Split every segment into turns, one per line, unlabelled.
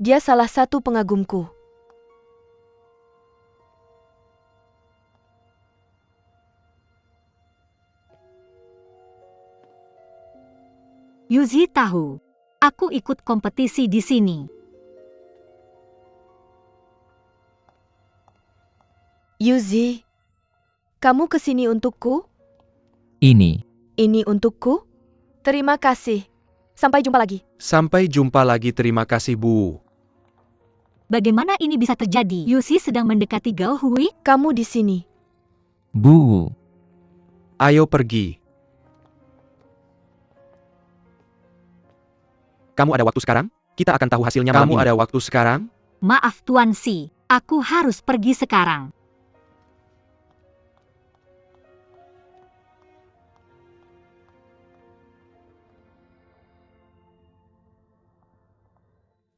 Dia salah satu pengagumku.
Yuzi tahu. Aku ikut kompetisi di sini.
Yuzi, kamu kesini untukku?
Ini.
Ini untukku? Terima kasih. Sampai jumpa lagi.
Sampai jumpa lagi, terima kasih Bu.
Bagaimana ini bisa terjadi? Yuzi sedang mendekati Gao Hui.
Kamu di sini.
Bu.
Ayo pergi.
Kamu ada waktu sekarang? Kita akan tahu hasilnya malam
Kamu
ini.
ada waktu sekarang?
Maaf Tuan Si, aku harus pergi sekarang.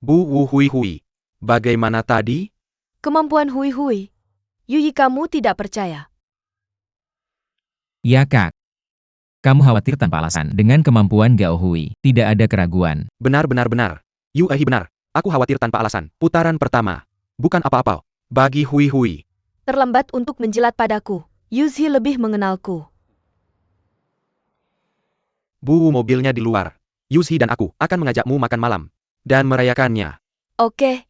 Bu Wu Hui Hui. Bagaimana tadi?
Kemampuan Hui Hui. Yuyi, kamu tidak percaya.
Ya Kak. Kamu khawatir tanpa alasan. Dengan kemampuan Gao Hui, tidak ada keraguan.
Benar. Yu Ahi benar. Aku khawatir tanpa alasan. Putaran pertama. Bukan apa-apa.
Bagi Hui Hui.
Terlambat untuk menjilat padaku. Yuzi lebih mengenalku.
Bu Wu mobilnya di luar. Yuzi dan aku akan mengajakmu makan malam. Dan merayakannya.
Oke.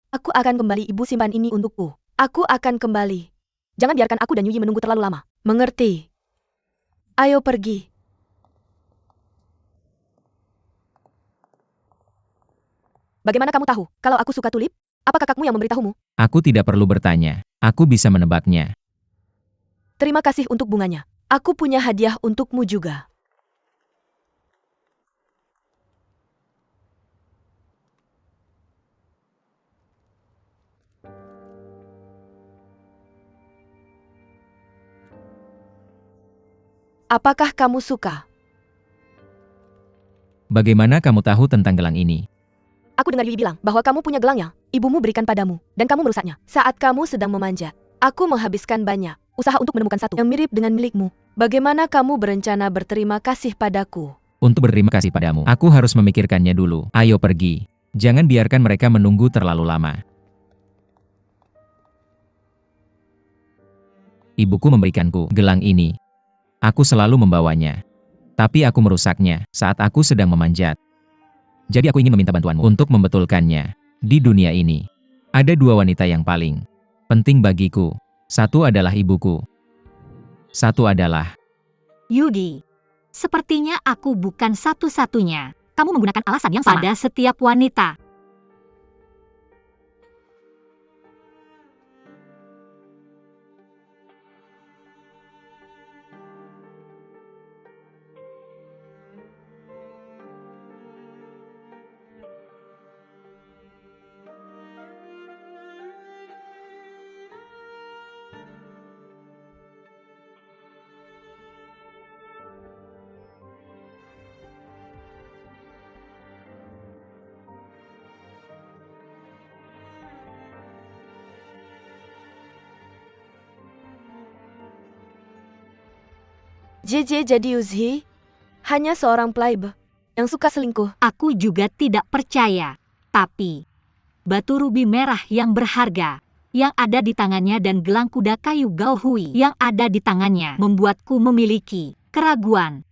Aku akan kembali, ibu simpan ini untukku. Aku akan kembali. Jangan biarkan aku dan Yuyi menunggu terlalu lama. Mengerti? Ayo pergi. Bagaimana kamu tahu kalau aku suka tulip? Apa kakakmu yang memberitahumu?
Aku tidak perlu bertanya. Aku bisa menebaknya.
Terima kasih untuk bunganya. Aku punya hadiah untukmu juga. Apakah kamu suka?
Bagaimana kamu tahu tentang gelang ini?
Aku dengar Yuyi bilang bahwa kamu punya gelangnya. Ibumu berikan padamu, dan kamu merusaknya. Saat kamu sedang memanjat, aku menghabiskan banyak usaha untuk menemukan satu yang mirip dengan milikmu. Bagaimana kamu berencana berterima kasih padaku?
Untuk berterima kasih padamu, aku harus memikirkannya dulu. Ayo pergi. Jangan biarkan mereka menunggu terlalu lama. Ibuku memberikanku gelang ini. Aku selalu membawanya. Tapi aku merusaknya saat aku sedang memanjat. Jadi aku ingin meminta bantuanmu untuk membetulkannya. Di dunia ini, ada dua wanita yang paling penting bagiku. Satu adalah ibuku. Satu adalah
Yugi, sepertinya aku bukan satu-satunya. Kamu menggunakan alasan yang sama pada setiap wanita.
JJ jadi Yuzi hanya seorang playboy yang suka selingkuh.
Aku juga tidak percaya. Tapi, batu rubi merah yang berharga yang ada di tangannya dan gelang kuda kayu Gao Hui yang ada di tangannya membuatku memiliki keraguan.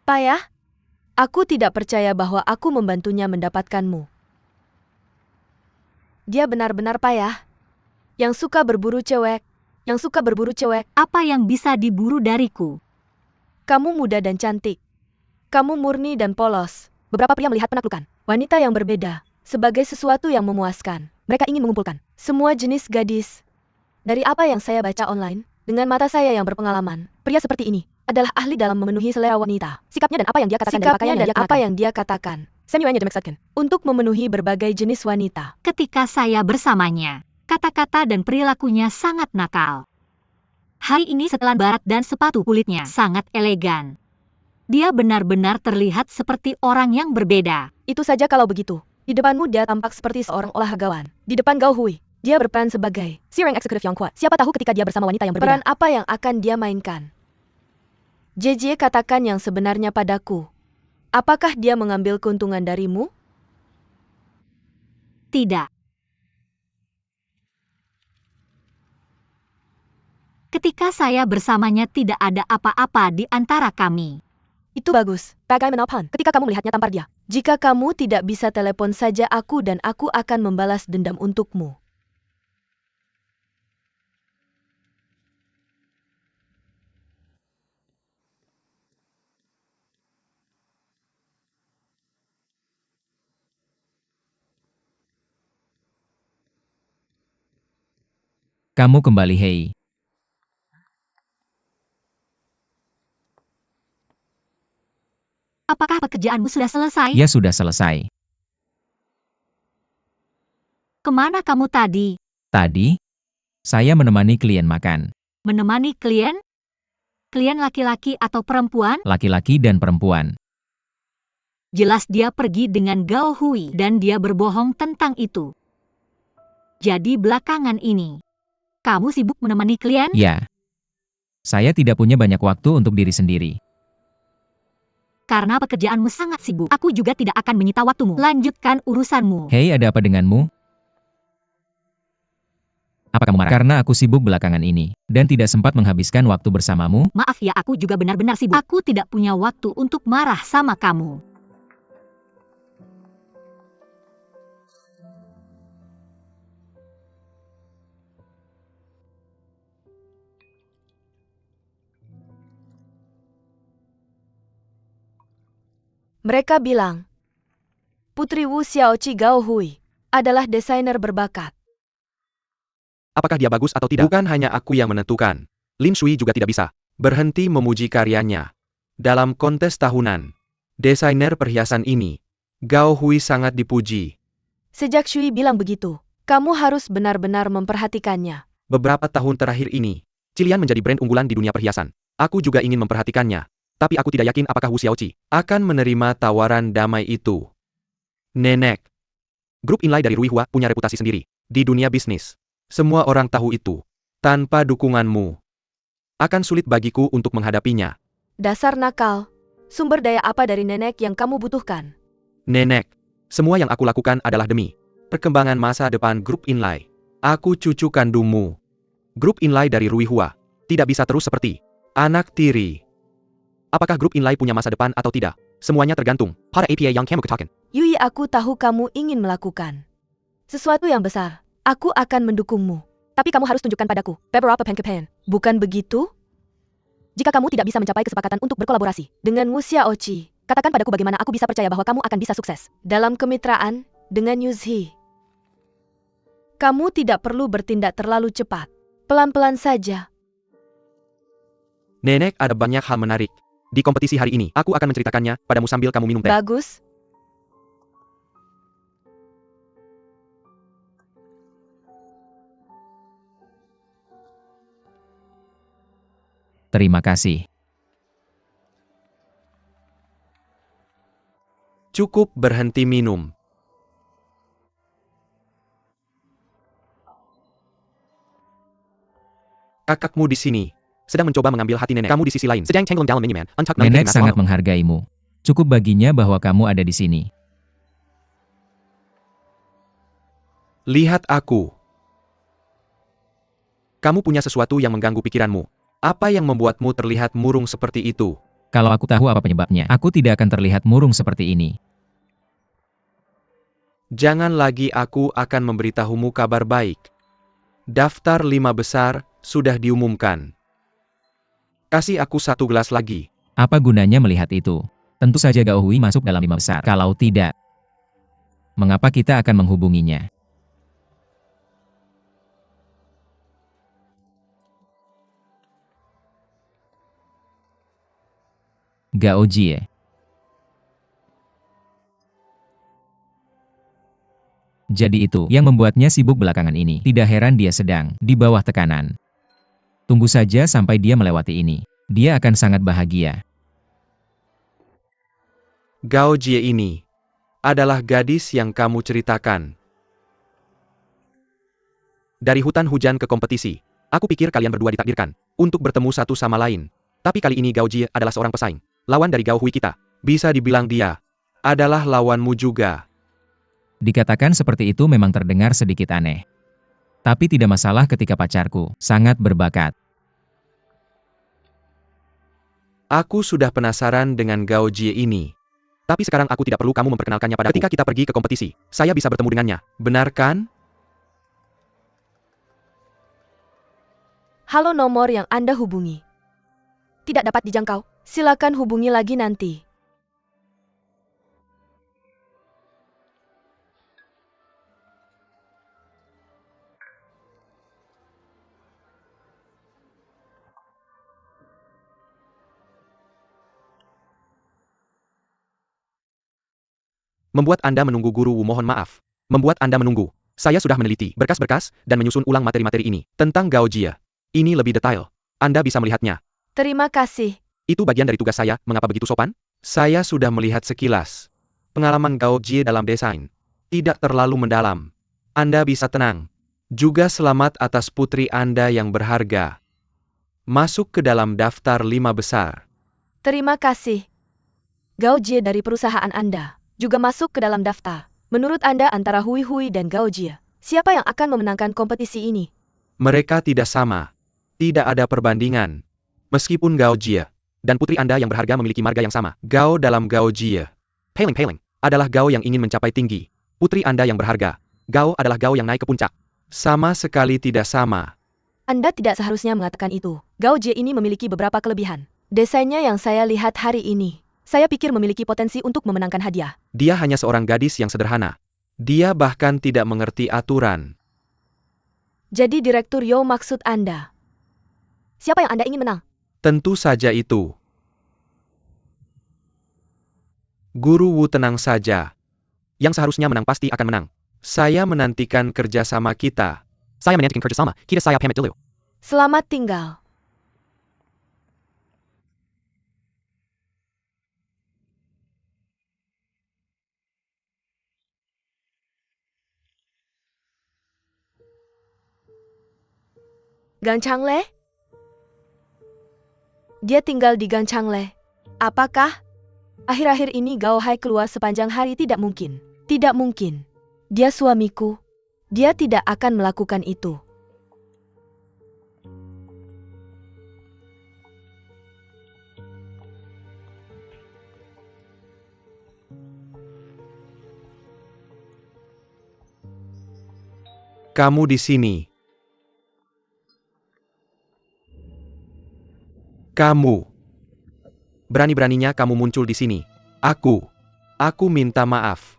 Payah? Aku tidak percaya bahwa aku membantunya mendapatkanmu. Dia benar-benar payah. Yang suka berburu cewek.
Apa yang bisa diburu dariku?
Kamu muda dan cantik. Kamu murni dan polos. Beberapa pria melihat penaklukan wanita yang berbeda sebagai sesuatu yang memuaskan. Mereka ingin mengumpulkan semua jenis gadis. Dari apa yang saya baca online, dengan mata saya yang berpengalaman, pria seperti ini adalah ahli dalam memenuhi selera wanita. Sikapnya dan apa yang dia katakan dari pakaian yang dia katakan. Samuelnya dimaksudkan untuk memenuhi berbagai jenis wanita.
Ketika saya bersamanya, kata-kata dan perilakunya sangat nakal. Hari ini setelan barat dan sepatu kulitnya sangat elegan. Dia benar-benar terlihat seperti orang yang berbeda.
Itu saja kalau begitu. Di depanmu dia tampak seperti seorang olahragawan. Di depan Gao Hui, dia berperan sebagai si rank eksekutif yang kuat. Siapa tahu ketika dia bersama wanita yang berbeda, peran apa yang akan dia mainkan? Jejie katakan yang sebenarnya padaku. Apakah dia mengambil keuntungan darimu?
Tidak. Ketika saya bersamanya tidak ada apa-apa di antara kami.
Itu bagus. Bagaimanapun, ketika kamu melihatnya tampar dia. Jika kamu tidak bisa telepon saja aku dan aku akan membalas dendam untukmu.
Kamu kembali, Hei.
Apakah pekerjaanmu sudah selesai?
Ya sudah selesai.
Kemana kamu tadi?
Tadi, saya menemani klien makan.
Menemani klien? Klien laki-laki atau perempuan?
Laki-laki dan perempuan.
Jelas dia pergi dengan Gao Hui dan dia berbohong tentang itu. Jadi belakangan ini, kamu sibuk menemani klien?
Ya. Saya tidak punya banyak waktu untuk diri sendiri.
Karena pekerjaanmu sangat sibuk, aku juga tidak akan menyita waktumu. Lanjutkan urusanmu.
Hei, ada apa denganmu? Apa kamu marah? Karena aku sibuk belakangan ini, dan tidak sempat menghabiskan waktu bersamamu.
Maaf ya, aku juga benar-benar sibuk. Aku tidak punya waktu untuk marah sama kamu.
Mereka bilang, Putri Wu Xiaoqi Gao Hui adalah desainer berbakat.
Apakah dia bagus atau tidak? Bukan hanya aku yang menentukan. Lin Shui juga tidak bisa berhenti memuji karyanya. Dalam kontes tahunan, desainer perhiasan ini, Gao Hui sangat dipuji.
Sejak Shui bilang begitu, kamu harus benar-benar memperhatikannya.
Beberapa tahun terakhir ini, Cilian menjadi brand unggulan di dunia perhiasan. Aku juga ingin memperhatikannya. Tapi aku tidak yakin apakah Wu Xiaoqi akan menerima tawaran damai itu. Nenek. Grup Inlay dari Rui Hua punya reputasi sendiri di dunia bisnis. Semua orang tahu itu. Tanpa dukunganmu, akan sulit bagiku untuk menghadapinya.
Dasar nakal. Sumber daya apa dari nenek yang kamu butuhkan?
Nenek, semua yang aku lakukan adalah demi perkembangan masa depan grup Inlay. Aku cucu kandungmu. Grup Inlay dari Rui Hua tidak bisa terus seperti anak tiri. Apakah grup Inlay punya masa depan atau tidak? Semuanya tergantung pada APA yang kamu katakan.
Yui, aku tahu kamu ingin melakukan sesuatu yang besar. Aku akan mendukungmu. Tapi kamu harus tunjukkan padaku beberapa pencapaian. Bukan begitu? Jika kamu tidak bisa mencapai kesepakatan untuk berkolaborasi dengan Wu Xiaoqi, katakan padaku bagaimana aku bisa percaya bahwa kamu akan bisa sukses dalam kemitraan dengan Yuzhi. Kamu tidak perlu bertindak terlalu cepat. Pelan-pelan saja.
Nenek, ada banyak hal menarik di kompetisi hari ini. Aku akan menceritakannya padamu sambil kamu minum teh.
Bagus.
Terima kasih.
Cukup berhenti minum. Kakakmu di sini sedang mencoba mengambil hati nenek. Kamu di sisi lain sedang tenggelam dalam miniman.
Nenek sangat menghargaimu. Cukup baginya bahwa kamu ada di sini.
Lihat aku. Kamu punya sesuatu yang mengganggu pikiranmu. Apa yang membuatmu terlihat murung seperti itu?
Kalau aku tahu apa penyebabnya, aku tidak akan terlihat murung seperti ini.
Jangan lagi, aku akan memberitahumu kabar baik. Daftar 5 besar sudah diumumkan. Kasih aku 1 gelas lagi.
Apa gunanya melihat itu? Tentu saja Gao Hui masuk dalam 5 besar. Kalau tidak, mengapa kita akan menghubunginya? Gao Jie. Jadi itu yang membuatnya sibuk belakangan ini. Tidak heran dia sedang di bawah tekanan. Tunggu saja sampai dia melewati ini. Dia akan sangat bahagia.
Gao Jie ini adalah gadis yang kamu ceritakan. Dari hutan hujan ke kompetisi, aku pikir kalian berdua ditakdirkan untuk bertemu satu sama lain. Tapi kali ini Gao Jie adalah seorang pesaing. Lawan dari Gao Hui kita. Bisa dibilang dia adalah lawanmu juga.
Dikatakan seperti itu memang terdengar sedikit aneh. Tapi tidak masalah ketika pacarku sangat berbakat.
Aku sudah penasaran dengan Gao Jie ini. Tapi sekarang aku tidak perlu kamu memperkenalkannya padaku. Ketika kita pergi ke kompetisi, saya bisa bertemu dengannya. Benar kan?
Halo, nomor yang Anda hubungi tidak dapat dijangkau. Silakan hubungi lagi nanti.
Membuat Anda menunggu Guru Wu, mohon maaf. Membuat Anda menunggu. Saya sudah meneliti berkas-berkas dan menyusun ulang materi-materi ini tentang Gao Jie. Ini lebih detail. Anda bisa melihatnya.
Terima kasih.
Itu bagian dari tugas saya. Mengapa begitu sopan? Saya sudah melihat sekilas. Pengalaman Gao Jie dalam desain tidak terlalu mendalam. Anda bisa tenang. Juga selamat atas putri Anda yang berharga. Masuk ke dalam daftar 5 besar.
Terima kasih. Gao Jie dari perusahaan Anda juga masuk ke dalam daftar. Menurut Anda antara Hui Hui dan Gao Jie, siapa yang akan memenangkan kompetisi ini?
Mereka tidak sama. Tidak ada perbandingan. Meskipun Gao Jie dan putri Anda yang berharga memiliki marga yang sama. Gao dalam Gao Jie. Peiling adalah Gao yang ingin mencapai tinggi. Putri Anda yang berharga. Gao adalah Gao yang naik ke puncak. Sama sekali tidak sama.
Anda tidak seharusnya mengatakan itu. Gao Jie ini memiliki beberapa kelebihan. Desainnya yang saya lihat hari ini, saya pikir memiliki potensi untuk memenangkan hadiah.
Dia hanya seorang gadis yang sederhana. Dia bahkan tidak mengerti aturan.
Jadi Direktur Yo maksud Anda. Siapa yang Anda ingin menang?
Tentu saja itu. Guru Wu, tenang saja. Yang seharusnya menang pasti akan menang. Saya menantikan kerjasama kita. Saya menantikan kerjasama. Kita saya pamit dulu.
Selamat tinggal. Gang Changle? Dia tinggal di Gang Changle. Apakah? Akhir-akhir ini Gao Hai keluar sepanjang hari? Tidak mungkin. Tidak mungkin. Dia suamiku. Dia tidak akan melakukan itu.
Kamu di sini. Kamu. Berani-beraninya kamu muncul di sini. Aku minta maaf.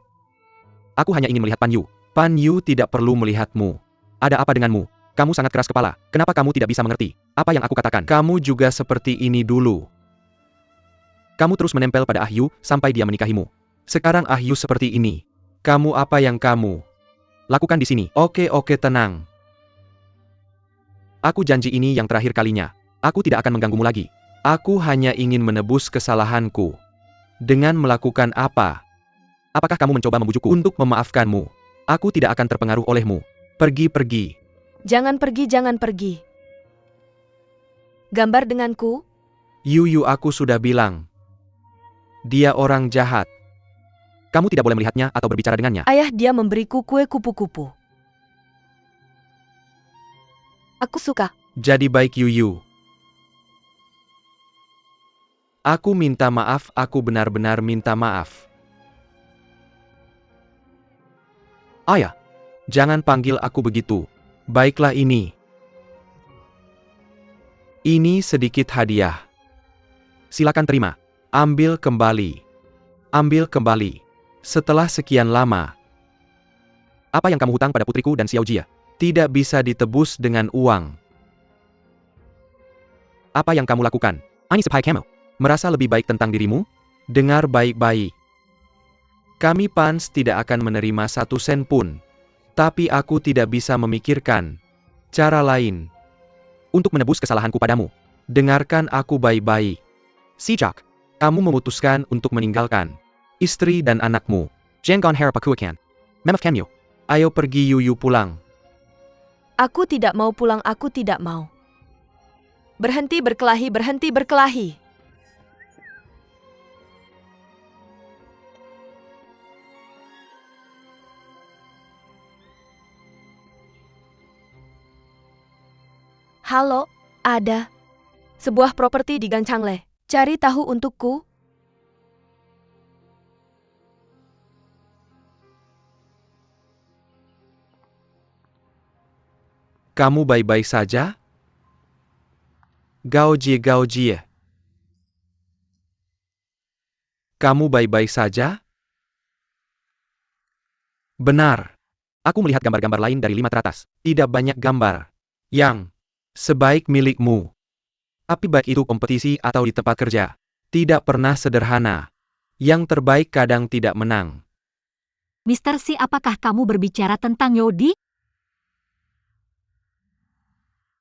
Aku hanya ingin melihat Pan Yu. Pan Yu tidak perlu melihatmu. Ada apa denganmu? Kamu sangat keras kepala. Kenapa kamu tidak bisa mengerti apa yang aku katakan? Kamu juga seperti ini dulu. Kamu terus menempel pada Ah Yu sampai dia menikahimu. Sekarang Ah Yu seperti ini. Kamu apa yang kamu lakukan di sini? Oke, tenang. Aku janji ini yang terakhir kalinya. Aku tidak akan mengganggumu lagi. Aku hanya ingin menebus kesalahanku. Dengan melakukan apa? Apakah kamu mencoba membujukku untuk memaafkanmu? Aku tidak akan terpengaruh olehmu. Pergi.
Jangan pergi. Gambar denganku?
Yu, aku sudah bilang. Dia orang jahat. Kamu tidak boleh melihatnya atau berbicara dengannya.
Ayah dia memberiku kue kupu-kupu. Aku suka.
Jadi baik Yu. Aku minta maaf, aku benar-benar minta maaf. Ayah, jangan panggil aku begitu. Baiklah ini. Ini sedikit hadiah. Silakan terima. Ambil kembali. Setelah sekian lama. Apa yang kamu hutang pada putriku dan Xiao Jia tidak bisa ditebus dengan uang. Apa yang kamu lakukan? Ani sepai kamu. Merasa lebih baik tentang dirimu? Dengar baik-baik. Kami Pans tidak akan menerima 1 sen pun. Tapi aku tidak bisa memikirkan cara lain untuk menebus kesalahanku padamu. Dengarkan aku baik-baik. Sejak kamu memutuskan untuk meninggalkan istri dan anakmu, Jangan harap aku akan memaafkanmu. Ayo pergi Yu pulang.
Aku tidak mau pulang, aku tidak mau. Berhenti berkelahi, berhenti berkelahi. Halo, ada sebuah properti di Gang Changle. Cari tahu untukku.
Kamu baik-baik saja? Gaojie Gaojie. Kamu baik-baik saja? Benar. Aku melihat gambar-gambar lain dari 5 teratas. Tidak banyak gambar yang sebaik milikmu. Tapi baik itu kompetisi atau di tempat kerja. Tidak pernah sederhana. Yang terbaik kadang tidak menang.
Mr. Si, apakah kamu berbicara tentang Yodi?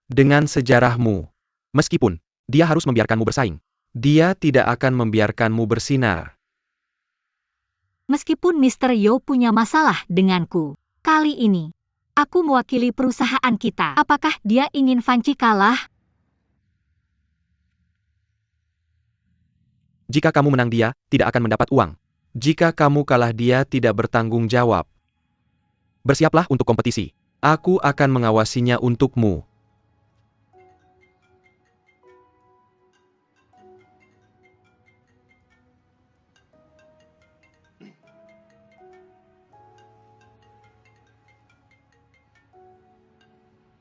Dengan sejarahmu. Meskipun dia harus membiarkanmu bersaing, dia tidak akan membiarkanmu bersinar.
Meskipun Mr. Yo punya masalah denganku, kali ini aku mewakili perusahaan kita. Apakah dia ingin Fanci kalah?
Jika kamu menang dia, tidak akan mendapat uang. Jika kamu kalah dia tidak bertanggung jawab. Bersiaplah untuk kompetisi. Aku akan mengawasinya untukmu.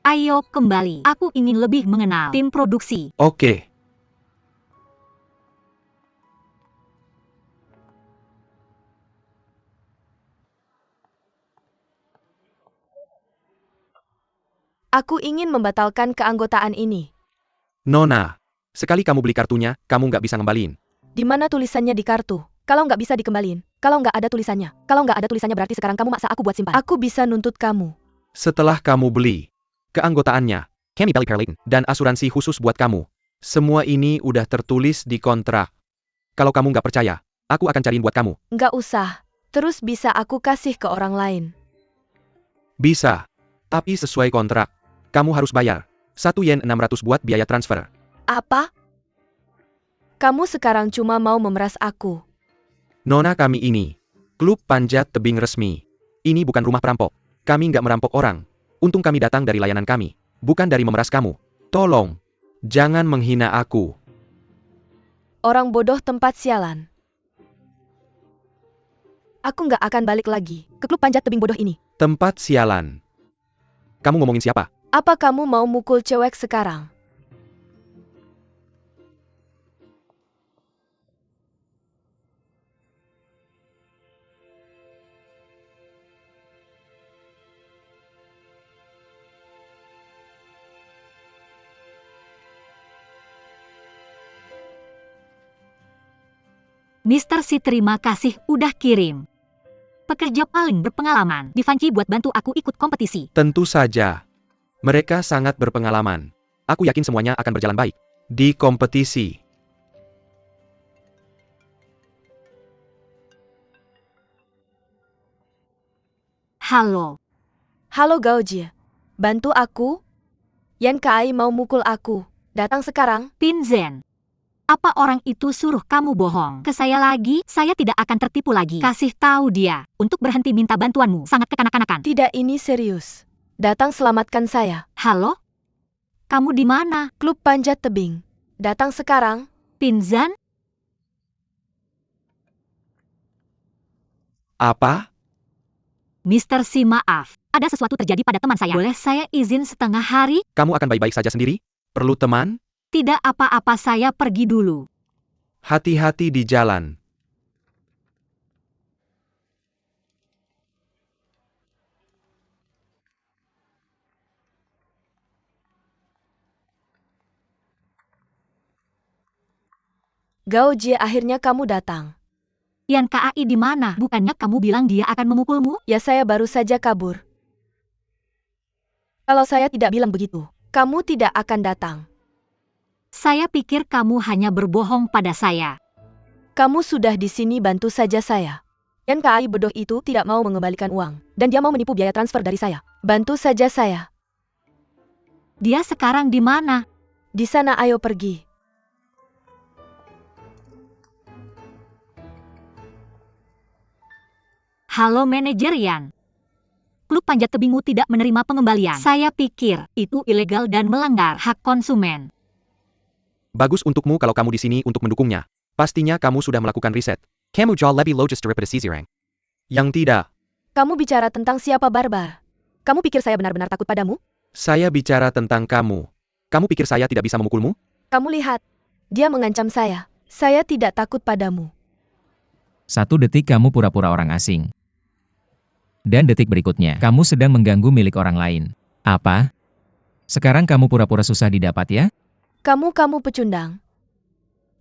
Ayo kembali. Aku ingin lebih mengenal tim produksi.
Oke.
Aku ingin membatalkan keanggotaan ini.
Nona, sekali kamu beli kartunya, kamu nggak bisa ngembaliin.
Di mana tulisannya di kartu? Kalau nggak bisa dikembaliin. Kalau nggak ada tulisannya. Kalau nggak ada tulisannya berarti sekarang kamu maksa aku buat simpan. Aku bisa nuntut kamu.
Setelah kamu beli keanggotaannya, Kami Belly Perlin, dan asuransi khusus buat kamu. Semua ini udah tertulis di kontrak. Kalau kamu nggak percaya, aku akan cariin buat kamu.
Nggak usah. Terus bisa aku kasih ke orang lain.
Bisa. Tapi sesuai kontrak. Kamu harus bayar 1 yen 600 buat biaya transfer.
Apa? Kamu sekarang cuma mau memeras aku.
Nona, kami ini klub panjat tebing resmi. Ini bukan rumah perampok. Kami nggak merampok orang. Untung kami datang dari layanan kami, bukan dari memeras kamu. Tolong, jangan menghina aku.
Orang bodoh tempat sialan. Aku nggak akan balik lagi ke klub panjat tebing bodoh ini.
Tempat sialan. Kamu ngomongin siapa?
Apa kamu mau mukul cewek sekarang?
Mr. Si, terima kasih udah kirim. Pekerja paling berpengalaman di Fanci buat bantu aku ikut kompetisi.
Tentu saja. Mereka sangat berpengalaman. Aku yakin semuanya akan berjalan baik di kompetisi.
Halo.
Halo Gaojie. Bantu aku? Yan Kai mau mukul aku. Datang sekarang.
Pinzen. Apa orang itu suruh kamu bohong ke saya lagi? Saya tidak akan tertipu lagi. Kasih tahu dia untuk berhenti minta bantuanmu. Sangat kekanak-kanakan.
Tidak, ini serius. Datang selamatkan saya.
Halo? Kamu di mana?
Klub panjat tebing. Datang sekarang.
Pinzan?
Apa?
Mr. Si, maaf. Ada sesuatu terjadi pada teman saya. Boleh saya izin setengah hari?
Kamu akan baik-baik saja sendiri? Perlu teman?
Tidak apa-apa, saya pergi dulu.
Hati-hati di jalan.
Gaojie, akhirnya kamu datang.
Yan Kai di mana? Bukannya kamu bilang dia akan memukulmu?
Ya, saya baru saja kabur. Kalau saya tidak bilang begitu, kamu tidak akan datang.
Saya pikir kamu hanya berbohong pada saya.
Kamu sudah di sini, bantu saja saya. Yan Kai bodoh itu tidak mau mengembalikan uang, dan dia mau menipu biaya transfer dari saya. Bantu saja saya.
Dia sekarang di mana?
Di sana ayo pergi.
Halo manajer Yan. Klub panjat tebingmu tidak menerima pengembalian. Saya pikir itu ilegal dan melanggar hak konsumen.
Bagus untukmu kalau kamu di sini untuk mendukungnya. Pastinya kamu sudah melakukan riset. Kamu jauh lebih logis daripada si Zirang. Yang tidak.
Kamu bicara tentang siapa barbar? Kamu pikir saya benar-benar takut padamu?
Saya bicara tentang kamu. Kamu pikir saya tidak bisa memukulmu?
Kamu lihat, dia mengancam saya. Saya tidak takut padamu.
1 detik kamu pura-pura orang asing. Dan detik berikutnya, kamu sedang mengganggu milik orang lain. Apa? Sekarang kamu pura-pura susah didapat ya?
Kamu pecundang.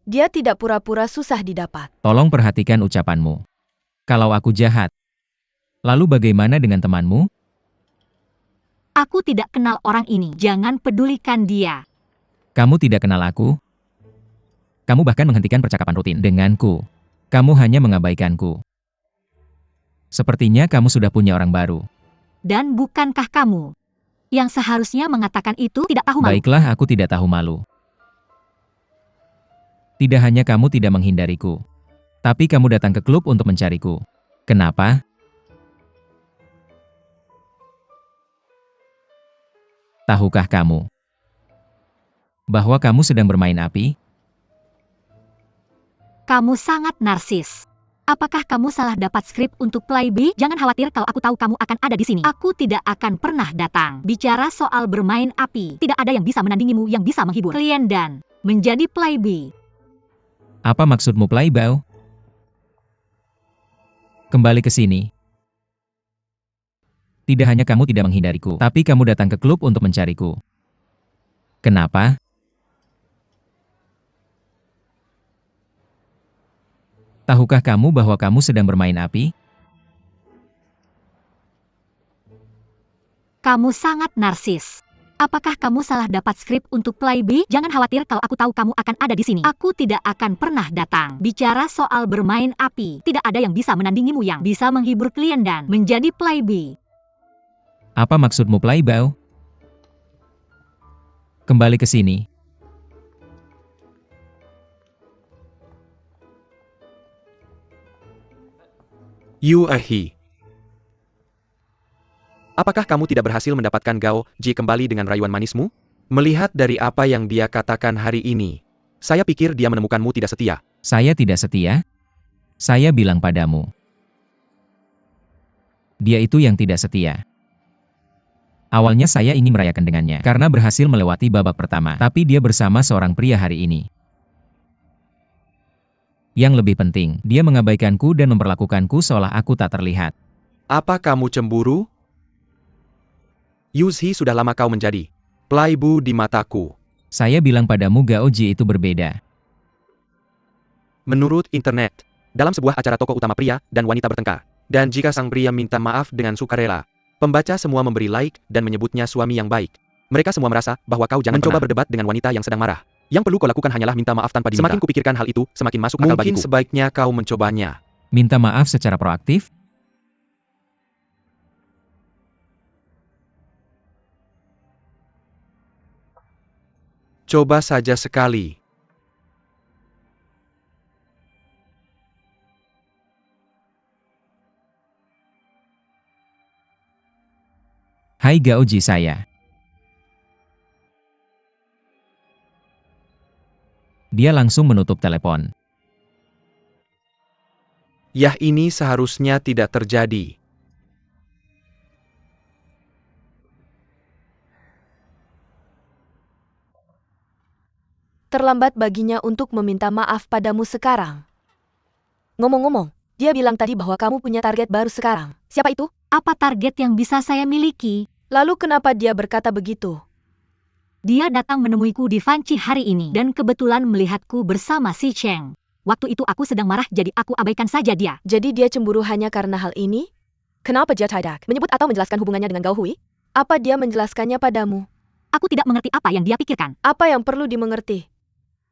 Dia tidak pura-pura susah didapat.
Tolong perhatikan ucapanmu. Kalau aku jahat, lalu bagaimana dengan temanmu?
Aku tidak kenal orang ini. Jangan pedulikan dia.
Kamu tidak kenal aku? Kamu bahkan menghentikan percakapan rutin denganku. Kamu hanya mengabaikanku. Sepertinya kamu sudah punya orang baru.
Dan bukankah kamu yang seharusnya mengatakan itu tidak tahu malu?
Baiklah, aku tidak tahu malu. Tidak hanya kamu tidak menghindariku, tapi kamu datang ke klub untuk mencariku. Kenapa? Tahukah kamu bahwa kamu sedang bermain api?
Kamu sangat narsis. Apakah kamu salah dapat skrip untuk Play B? Jangan khawatir kalau aku tahu kamu akan ada di sini. Aku tidak akan pernah datang. Bicara soal bermain api, tidak ada yang bisa menandingimu yang bisa menghibur klien dan menjadi Play B.
Apa maksudmu Playboy? Kembali ke sini. Tidak hanya kamu tidak menghindariku, tapi kamu datang ke klub untuk mencariku. Kenapa? Tahukah kamu bahwa kamu sedang bermain api?
Kamu sangat narsis. Apakah kamu salah dapat skrip untuk Play B? Jangan khawatir kalau aku tahu kamu akan ada di sini. Aku tidak akan pernah datang. Bicara soal bermain api, tidak ada yang bisa menandingimu yang bisa menghibur klien dan menjadi Play B.
Apa maksudmu Playboy? Kembali ke sini.
Yu Ahi. Apakah kamu tidak berhasil mendapatkan Gao Ji kembali dengan rayuan manismu? Melihat dari apa yang dia katakan hari ini, saya pikir dia menemukanmu tidak setia.
Saya tidak setia? Saya bilang padamu. Dia itu yang tidak setia. Awalnya saya ingin merayakan dengannya, karena berhasil melewati babak pertama, tapi dia bersama seorang pria hari ini. Yang lebih penting, dia mengabaikanku dan memperlakukanku seolah aku tak terlihat.
Apa kamu cemburu? Yuzhi sudah lama kau menjadi Playboy di mataku.
Saya bilang padamu Gao Ji itu berbeda.
Menurut internet, dalam sebuah acara toko utama pria dan wanita bertengkar, dan jika sang pria minta maaf dengan sukarela, pembaca semua memberi like dan menyebutnya suami yang baik. Mereka semua merasa bahwa kau jangan mencoba berdebat dengan wanita yang sedang marah. Yang perlu kau lakukan hanyalah minta maaf tanpa diminta. Semakin kupikirkan hal itu, semakin masuk akal bagiku. Mungkin sebaiknya kau mencobanya.
Minta maaf secara proaktif?
Coba saja sekali.
Hai Gao Ji saya. Dia langsung menutup telepon.
Yah, ini seharusnya tidak terjadi.
Terlambat baginya untuk meminta maaf padamu sekarang. Ngomong-ngomong, dia bilang tadi bahwa kamu punya target baru sekarang. Siapa itu?
Apa target yang bisa saya miliki?
Lalu kenapa dia berkata begitu?
Dia datang menemuiku di Fanci hari ini dan kebetulan melihatku bersama si Cheng. Waktu itu aku sedang marah jadi aku abaikan saja dia.
Jadi dia cemburu hanya karena hal ini? Kenapa dia tidak menyebut atau menjelaskan hubungannya dengan Gao Hui? Apa dia menjelaskannya padamu?
Aku tidak mengerti apa yang dia pikirkan.
Apa yang perlu dimengerti?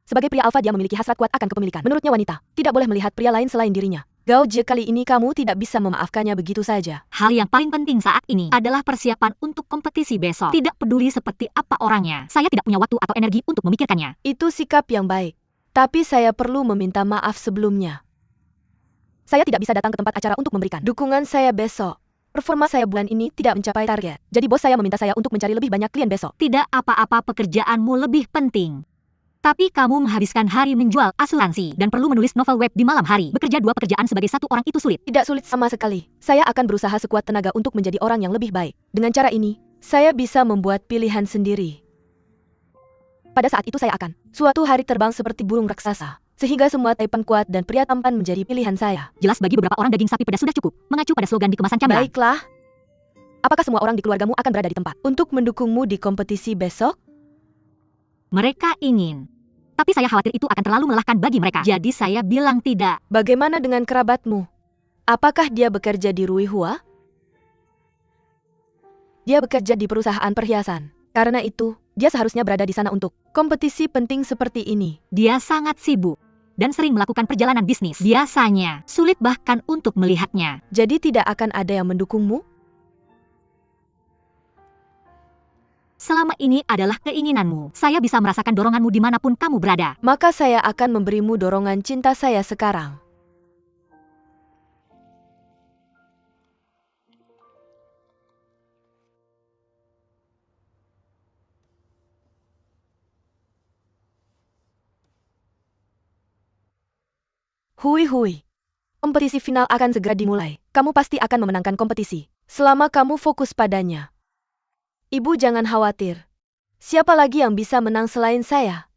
Sebagai pria alfa dia memiliki hasrat kuat akan kepemilikan. Menurutnya wanita tidak boleh melihat pria lain selain dirinya. Gao Jie, kali ini kamu tidak bisa memaafkannya begitu saja.
Hal yang paling penting saat ini adalah persiapan untuk kompetisi besok. Tidak peduli seperti apa orangnya, saya tidak punya waktu atau energi untuk memikirkannya.
Itu sikap yang baik. Tapi saya perlu meminta maaf sebelumnya. Saya tidak bisa datang ke tempat acara untuk memberikan dukungan saya besok. Performa saya bulan ini tidak mencapai target. Jadi bos saya meminta saya untuk mencari lebih banyak klien besok.
Tidak apa-apa, pekerjaanmu lebih penting. Tapi kamu menghabiskan hari menjual asuransi dan perlu menulis novel web di malam hari. Bekerja 2 pekerjaan sebagai satu orang itu sulit.
Tidak sulit sama sekali. Saya akan berusaha sekuat tenaga untuk menjadi orang yang lebih baik. Dengan cara ini, saya bisa membuat pilihan sendiri. Pada saat itu saya akan suatu hari terbang seperti burung raksasa. Sehingga semua taipan kuat dan pria tampan menjadi pilihan saya.
Jelas bagi beberapa orang daging sapi pedas sudah cukup. Mengacu pada slogan di kemasan camilan.
Baiklah. Apakah semua orang di keluargamu akan berada di tempat untuk mendukungmu di kompetisi besok?
Mereka ingin. Tapi saya khawatir itu akan terlalu melelahkan bagi mereka. Jadi saya bilang tidak.
Bagaimana dengan kerabatmu? Apakah dia bekerja di Ruihua? Dia bekerja di perusahaan perhiasan. Karena itu, dia seharusnya berada di sana untuk kompetisi penting seperti ini.
Dia sangat sibuk dan sering melakukan perjalanan bisnis. Biasanya, sulit bahkan untuk melihatnya.
Jadi tidak akan ada yang mendukungmu?
Selama ini adalah keinginanmu. Saya bisa merasakan doronganmu dimanapun kamu berada.
Maka saya akan memberimu dorongan cinta saya sekarang. Hui. Kompetisi final akan segera dimulai. Kamu pasti akan memenangkan kompetisi. Selama kamu fokus padanya. Ibu jangan khawatir. Siapa lagi yang bisa menang selain saya?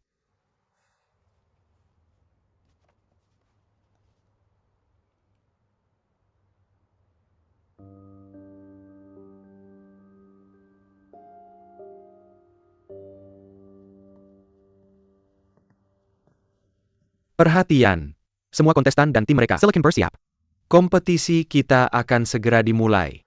Perhatian. Semua kontestan dan tim mereka silakan bersiap. Kompetisi kita akan segera dimulai.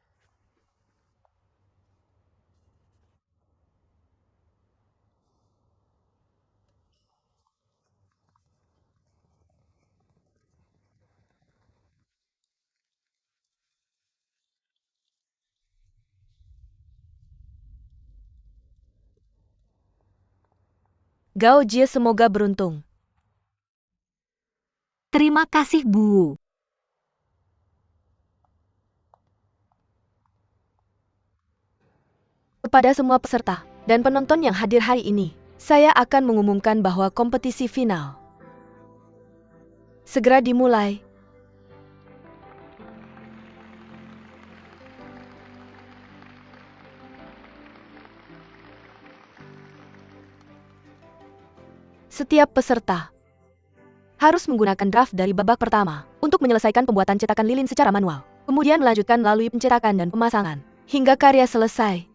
Gao Jie, semoga beruntung.
Terima kasih, Bu.
Kepada semua peserta dan penonton yang hadir hari ini, saya akan mengumumkan bahwa kompetisi final segera dimulai. Setiap peserta harus menggunakan draft dari babak pertama untuk menyelesaikan pembuatan cetakan lilin secara manual. Kemudian melanjutkan melalui pencetakan dan pemasangan hingga karya selesai.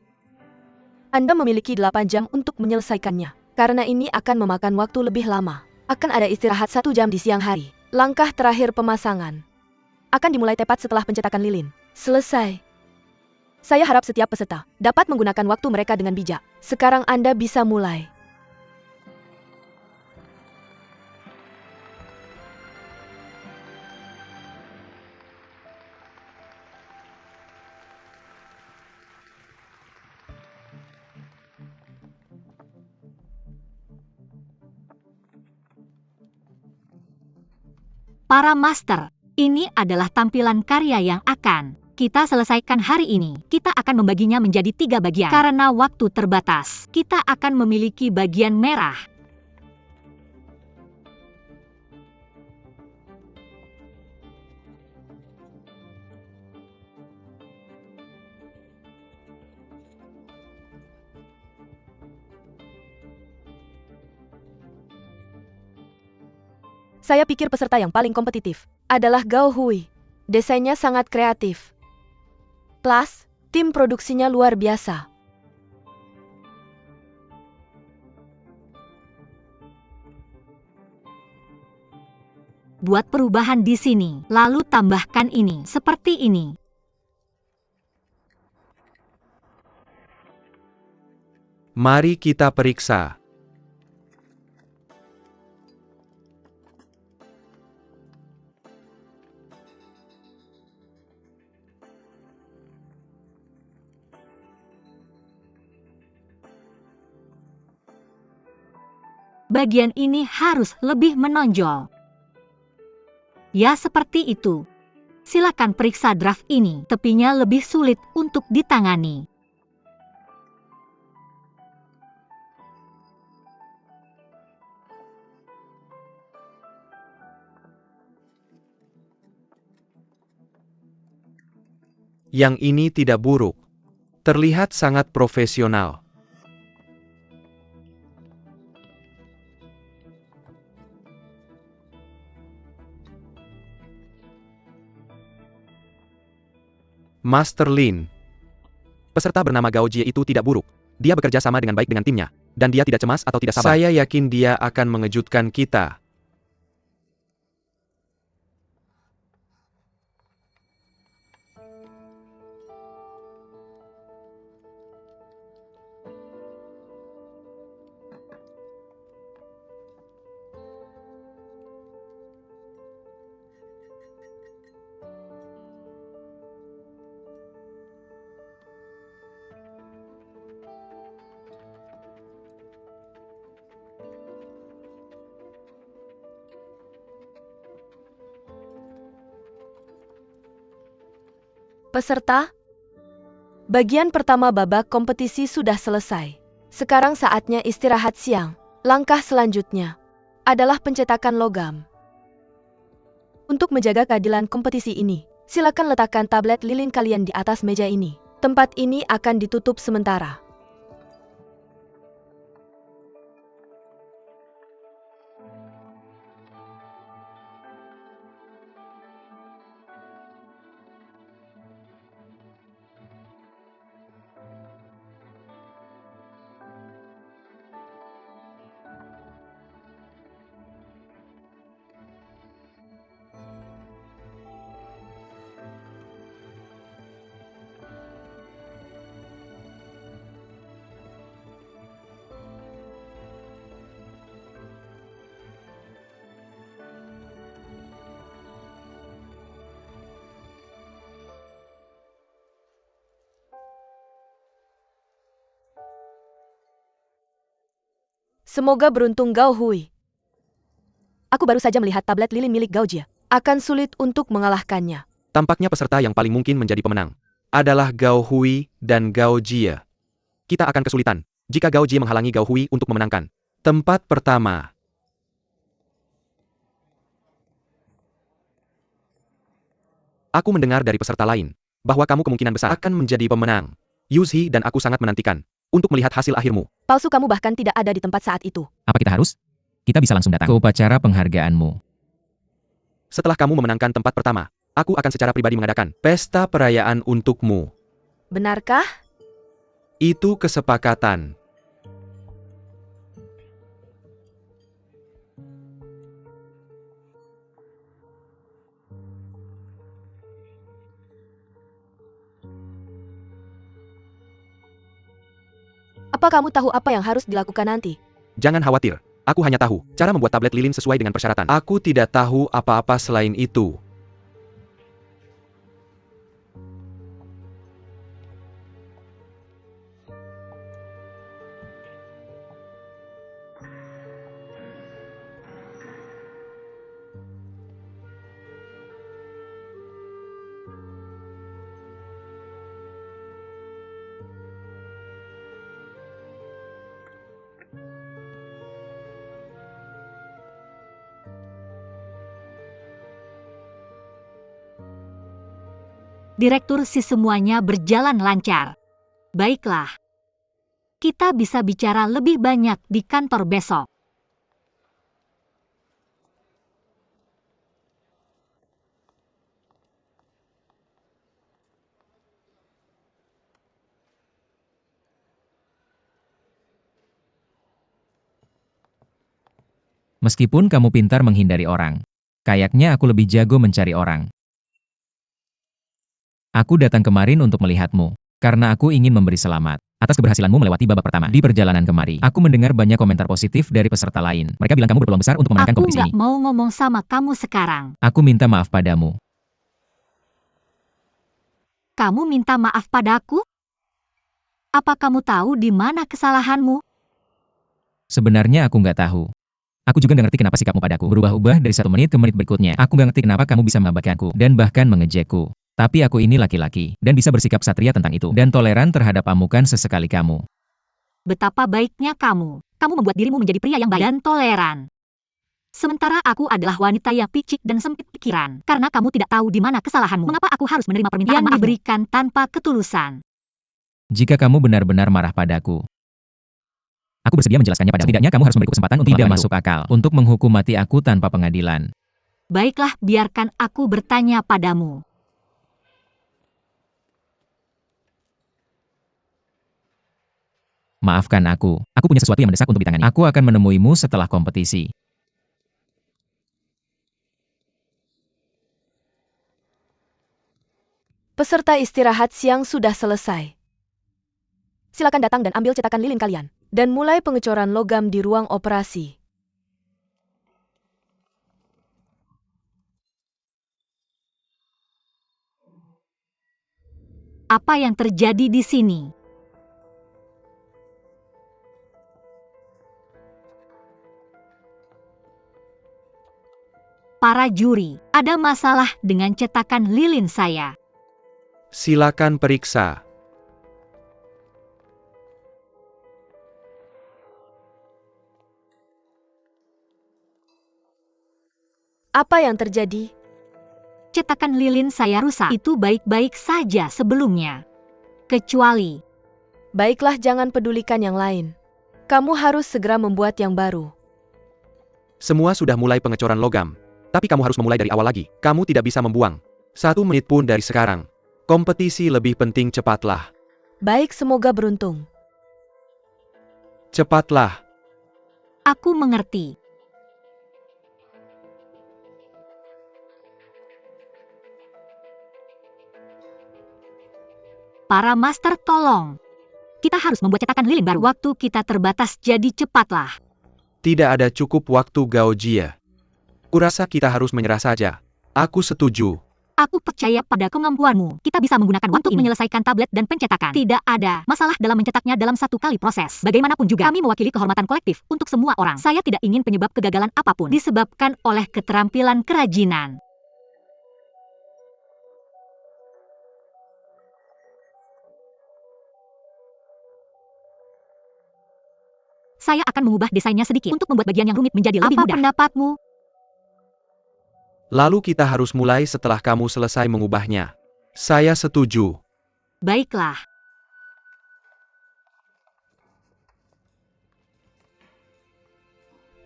Anda memiliki 8 jam untuk menyelesaikannya. Karena ini akan memakan waktu lebih lama. Akan ada istirahat 1 jam di siang hari. Langkah terakhir pemasangan akan dimulai tepat setelah pencetakan lilin selesai. Saya harap setiap peserta dapat menggunakan waktu mereka dengan bijak. Sekarang Anda bisa mulai.
Para master, ini adalah tampilan karya yang akan kita selesaikan hari ini. Kita akan membaginya menjadi 3 bagian. Karena waktu terbatas, kita akan memiliki bagian merah.
Saya pikir peserta yang paling kompetitif adalah Gao Hui. Desainnya sangat kreatif. Plus, tim produksinya luar biasa.
Buat perubahan di sini, lalu tambahkan ini, seperti ini.
Mari kita periksa.
bagian ini harus lebih menonjol. Ya seperti itu. Silakan periksa draft ini. Tepinya lebih sulit untuk ditangani.
Yang ini tidak buruk. Terlihat sangat profesional. Master Lin. Peserta bernama Gao Jie itu tidak buruk. Dia bekerja sama dengan baik dengan timnya, dan dia tidak cemas atau tidak sabar. Saya yakin dia akan mengejutkan kita.
Peserta, bagian pertama babak kompetisi sudah selesai. Sekarang saatnya istirahat siang. Langkah selanjutnya adalah pencetakan logam. Untuk menjaga keadilan kompetisi ini, silakan letakkan tablet lilin kalian di atas meja ini. Tempat ini akan ditutup sementara. Semoga beruntung Gao Hui. Aku baru saja melihat tablet lilin milik Gao Jie. Akan sulit untuk mengalahkannya.
Tampaknya peserta yang paling mungkin menjadi pemenang adalah Gao Hui dan Gao Jie. Kita akan kesulitan jika Gao Jie menghalangi Gao Hui untuk memenangkan. Tempat pertama. Aku mendengar dari peserta lain bahwa kamu kemungkinan besar akan menjadi pemenang. Yuzhi dan aku sangat menantikan untuk melihat hasil akhirmu.
Palsu, kamu bahkan tidak ada di tempat saat itu.
Apa kita harus? Kita bisa langsung datang ke upacara penghargaanmu.
Setelah kamu memenangkan tempat pertama, aku akan secara pribadi mengadakan pesta perayaan untukmu.
Benarkah?
Itu kesepakatan.
Apa kamu tahu apa yang harus dilakukan nanti?
Jangan khawatir, aku hanya tahu cara membuat tablet lilin sesuai dengan persyaratan. Aku tidak tahu apa-apa selain itu.
Direktur, si semuanya berjalan lancar. Baiklah. Kita bisa bicara lebih banyak di kantor besok.
Meskipun kamu pintar menghindari orang, kayaknya aku lebih jago mencari orang. Aku datang kemarin untuk melihatmu, karena aku ingin memberi selamat atas keberhasilanmu melewati babak pertama. Di perjalanan kemari, aku mendengar banyak komentar positif dari peserta lain. Mereka bilang kamu berpeluang besar untuk memenangkan
Aku
kompetisi
nggak
ini.
mau ngomong sama kamu sekarang.
Aku minta maaf padamu.
Kamu minta maaf padaku? Apa kamu tahu di mana kesalahanmu?
Sebenarnya aku nggak tahu. Aku juga nggak ngerti kenapa sikapmu padaku berubah-ubah dari 1 menit ke menit berikutnya. Aku nggak ngerti kenapa kamu bisa mengabaikanku dan bahkan mengejekku. Tapi aku ini laki-laki, dan bisa bersikap satria tentang itu, dan toleran terhadap amukan sesekali kamu.
Betapa baiknya kamu. Kamu membuat dirimu menjadi pria yang baik dan toleran. Sementara aku adalah wanita yang picik dan sempit pikiran, karena kamu tidak tahu di mana kesalahanmu. Mengapa aku harus menerima permintaan yang diberikan tanpa ketulusan?
Jika kamu benar-benar marah padaku, aku bersedia menjelaskannya padamu. Setidaknya kamu harus memberiku kesempatan untuk tidak masuk akal, untuk menghukum mati aku tanpa pengadilan.
Baiklah, biarkan aku bertanya padamu.
Maafkan aku punya sesuatu yang mendesak untuk ditangani. Aku akan menemuimu setelah kompetisi.
Peserta istirahat siang sudah selesai. Silakan datang dan ambil cetakan lilin kalian. Dan mulai pengecoran logam di ruang operasi.
Apa yang terjadi di sini? Para juri, ada masalah dengan cetakan lilin saya.
Silakan periksa.
Apa yang terjadi?
Cetakan lilin saya rusak. Itu baik-baik saja sebelumnya. Kecuali,
Baiklah, jangan pedulikan yang lain. Kamu harus segera membuat yang baru.
Semua sudah mulai pengecoran logam. Tapi kamu harus memulai dari awal lagi. Kamu tidak bisa membuang 1 menit pun dari sekarang. Kompetisi lebih penting, cepatlah.
Baik, semoga beruntung.
Cepatlah.
aku mengerti. Para master, tolong. Kita harus membuat cetakan lilin baru. Waktu kita terbatas, jadi cepatlah.
Tidak ada cukup waktu, Gao Jie. Kurasa kita harus menyerah saja. Aku setuju.
Aku percaya pada kemampuanmu. Kita bisa menggunakan waktu untuk menyelesaikan tablet dan pencetakan. Tidak ada masalah dalam mencetaknya dalam 1 kali proses. Bagaimanapun juga, kami mewakili kehormatan kolektif untuk semua orang. Saya tidak ingin penyebab kegagalan apapun disebabkan oleh keterampilan kerajinan. Saya akan mengubah desainnya sedikit untuk membuat bagian yang rumit menjadi lebih mudah. Apa pendapatmu?
Lalu kita harus mulai setelah kamu selesai mengubahnya. Saya setuju.
Baiklah.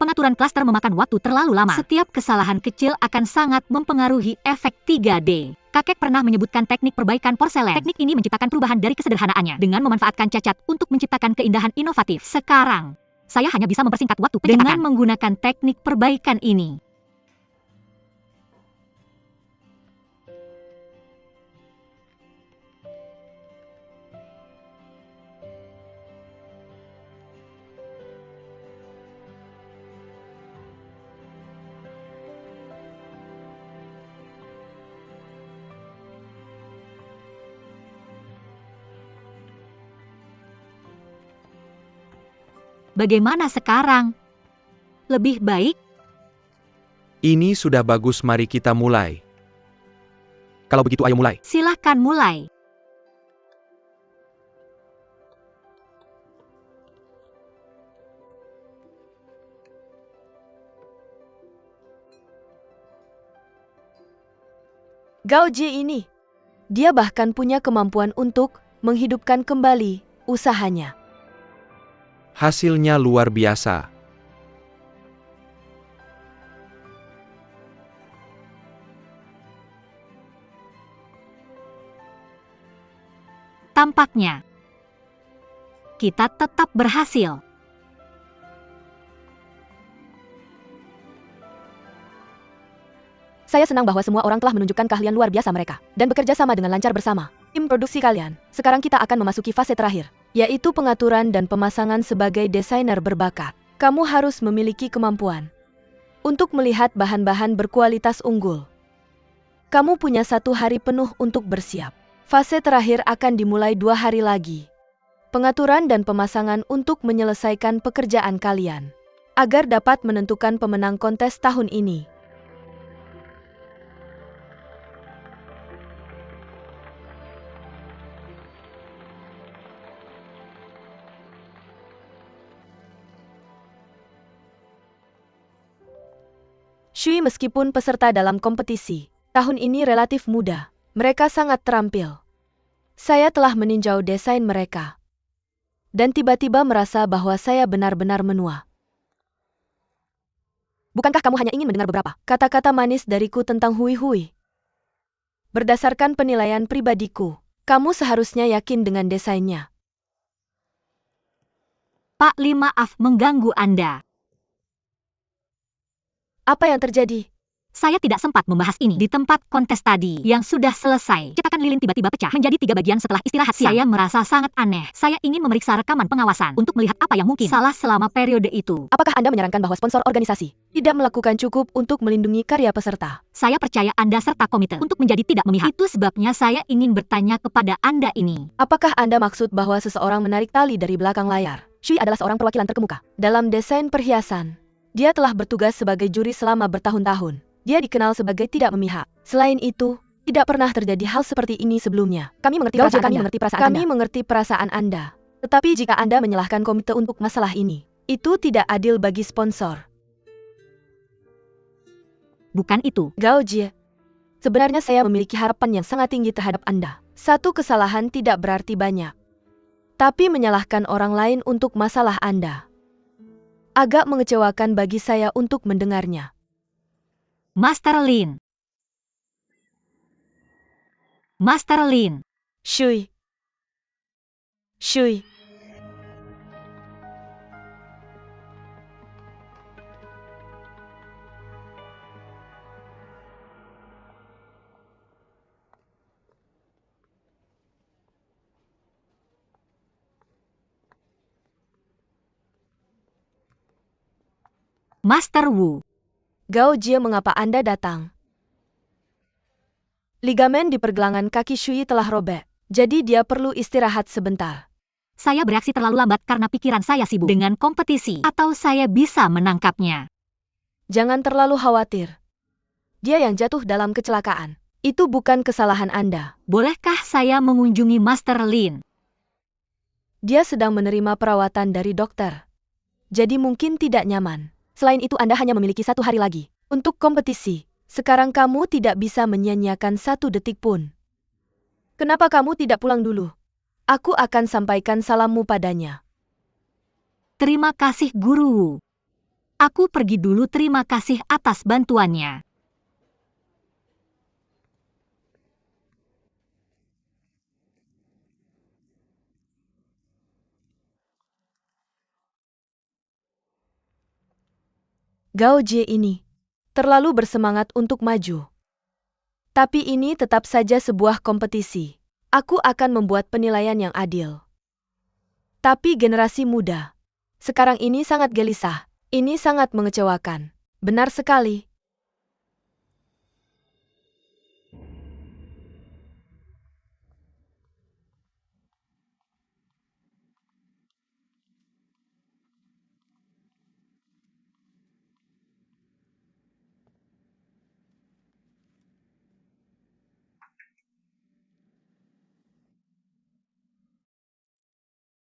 Pengaturan klaster memakan waktu terlalu lama. Setiap kesalahan kecil akan sangat mempengaruhi efek 3D. Kakek pernah menyebutkan teknik perbaikan porselen. Teknik ini menciptakan perubahan dari kesederhanaannya dengan memanfaatkan cacat untuk menciptakan keindahan inovatif. Sekarang, saya hanya bisa mempersingkat waktu pencetakan dengan menggunakan teknik perbaikan ini. Bagaimana sekarang? Lebih baik?
Ini sudah bagus, mari kita mulai. Kalau begitu ayo mulai.
Silahkan mulai.
Gao Jie ini, dia bahkan punya kemampuan untuk menghidupkan kembali usahanya.
Hasilnya luar biasa.
Tampaknya kita tetap berhasil.
Saya senang bahwa semua orang telah menunjukkan keahlian luar biasa mereka dan bekerja sama dengan lancar bersama tim produksi kalian. Sekarang kita akan memasuki fase terakhir, yaitu pengaturan dan pemasangan sebagai desainer berbakat. Kamu harus memiliki kemampuan untuk melihat bahan-bahan berkualitas unggul. Kamu punya 1 hari penuh untuk bersiap. Fase terakhir akan dimulai 2 hari lagi. Pengaturan dan pemasangan untuk menyelesaikan pekerjaan kalian. agar dapat menentukan pemenang kontes tahun ini. Shui meskipun peserta dalam kompetisi, tahun ini relatif muda. Mereka sangat terampil. Saya telah meninjau desain mereka. Dan tiba-tiba merasa bahwa saya benar-benar menua. Bukankah kamu hanya ingin mendengar beberapa kata-kata manis dariku tentang Hui Hui? Berdasarkan penilaian pribadiku, kamu seharusnya yakin dengan desainnya.
Pak Li, maaf mengganggu Anda.
Apa yang terjadi?
Saya tidak sempat membahas ini di tempat kontes tadi yang sudah selesai. Cetakan lilin tiba-tiba pecah menjadi 3 bagian setelah istirahat siang. Saya merasa sangat aneh. Saya ingin memeriksa rekaman pengawasan untuk melihat apa yang mungkin salah selama periode itu.
Apakah Anda menyarankan bahwa sponsor organisasi tidak melakukan cukup untuk melindungi karya peserta?
Saya percaya Anda serta komite untuk menjadi tidak memihak. Itu sebabnya saya ingin bertanya kepada Anda ini.
Apakah Anda maksud bahwa seseorang menarik tali dari belakang layar? Shui adalah seorang perwakilan terkemuka dalam desain perhiasan. Dia telah bertugas sebagai juri selama bertahun-tahun. Dia dikenal sebagai tidak memihak. Selain itu, tidak pernah terjadi hal seperti ini sebelumnya. Kami mengerti perasaan Anda. Tetapi jika Anda menyalahkan komite untuk masalah ini, itu tidak adil bagi sponsor.
Bukan itu.
Gao Jie, sebenarnya saya memiliki harapan yang sangat tinggi terhadap Anda. Satu kesalahan tidak berarti banyak. Tapi menyalahkan orang lain untuk masalah Anda agak mengecewakan bagi saya untuk mendengarnya.
Master Lin. Master Lin.
Shui. Shui.
Master Wu.
Gao Jie, mengapa Anda datang? Ligamen di pergelangan kaki Shui telah robek, jadi dia perlu istirahat sebentar.
Saya bereaksi terlalu lambat karena pikiran saya sibuk dengan kompetisi. Atau saya bisa menangkapnya.
Jangan terlalu khawatir. Dia yang jatuh dalam kecelakaan. Itu bukan kesalahan Anda.
Bolehkah saya mengunjungi Master Lin?
Dia sedang menerima perawatan dari dokter. Jadi mungkin tidak nyaman. Selain itu Anda hanya memiliki 1 hari lagi untuk kompetisi. Sekarang kamu tidak bisa menyia-nyiakan 1 detik pun. Kenapa kamu tidak pulang dulu? Aku akan sampaikan salammu padanya.
Terima kasih Guru Wu. Aku pergi dulu, terima kasih atas bantuannya.
Gao Jie ini terlalu bersemangat untuk maju. Tapi ini tetap saja sebuah kompetisi. Aku akan membuat penilaian yang adil. Tapi generasi muda sekarang ini sangat gelisah. Ini sangat mengecewakan. Benar sekali.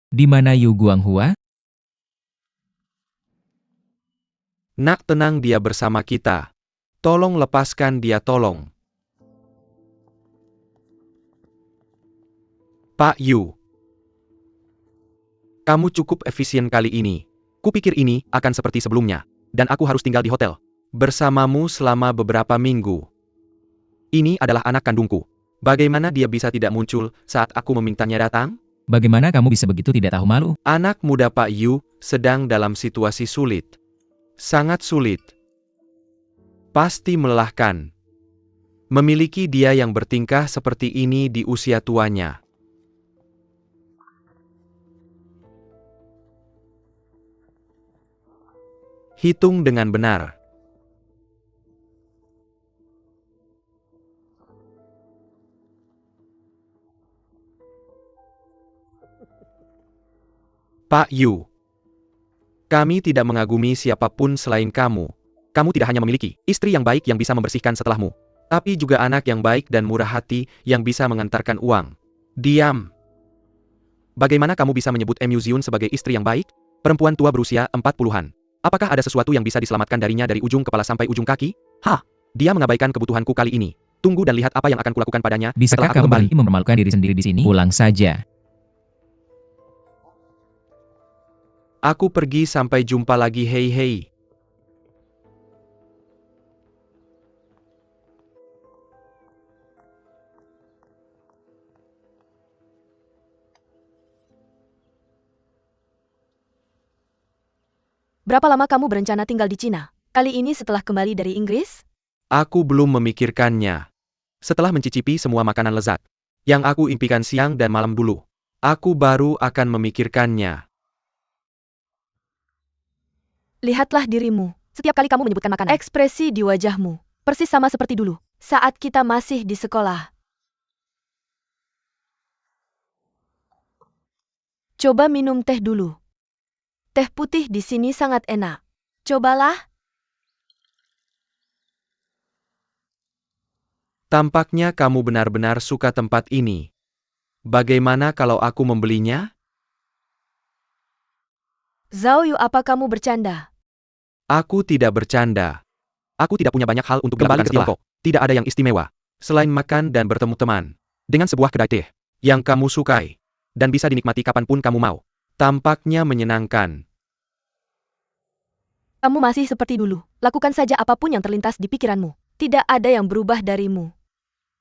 Di mana Yu Guanghua?
Nak, tenang, dia bersama kita. Tolong lepaskan dia, tolong. Pak Yu. Kamu cukup efisien kali ini. Kupikir ini akan seperti sebelumnya. Dan aku harus tinggal di hotel bersamamu selama beberapa minggu. Ini adalah anak kandungku. Bagaimana dia bisa tidak muncul saat aku memintanya datang?
Bagaimana kamu bisa begitu tidak tahu malu?
Anak muda Pak Yu sedang dalam situasi sulit. Sangat sulit. Pasti melelahkan. Memiliki dia yang bertingkah seperti ini di usia tuanya. Hitung dengan benar. Pak Yu. Kami tidak mengagumi siapapun selain kamu. Kamu tidak hanya memiliki istri yang baik yang bisa membersihkan setelahmu, tapi juga anak yang baik dan murah hati yang bisa mengantarkan uang. Diam. Bagaimana kamu bisa menyebut Mu Ziun sebagai istri yang baik? Perempuan tua berusia 40-an. Apakah ada sesuatu yang bisa diselamatkan darinya dari ujung kepala sampai ujung kaki? Hah? Dia mengabaikan kebutuhanku kali ini. Tunggu dan lihat apa yang akan kulakukan padanya
Bisakah
setelah aku
kamu
kembali.
berhenti mempermalukan diri sendiri di sini? Pulang saja.
Aku pergi, sampai jumpa lagi, hei hei.
Berapa lama kamu berencana tinggal di Cina? Kali ini setelah kembali dari Inggris?
Aku belum memikirkannya. Setelah mencicipi semua makanan lezat yang aku impikan siang dan malam dulu, aku baru akan memikirkannya.
Lihatlah dirimu. Setiap kali kamu menyebutkan makanan, ekspresi di wajahmu persis sama seperti dulu, saat kita masih di sekolah. Coba minum teh dulu. Teh putih di sini sangat enak. Cobalah.
Tampaknya kamu benar-benar suka tempat ini. Bagaimana kalau aku membelinya?
Zhao Yu, apa kamu bercanda?
Aku tidak bercanda. Aku tidak punya banyak hal untuk dilakukan setelah. Tidak ada yang istimewa selain makan dan bertemu teman dengan sebuah kedai teh yang kamu sukai dan bisa dinikmati kapanpun kamu mau. Tampaknya menyenangkan.
Kamu masih seperti dulu. Lakukan saja apapun yang terlintas di pikiranmu. Tidak ada yang berubah darimu.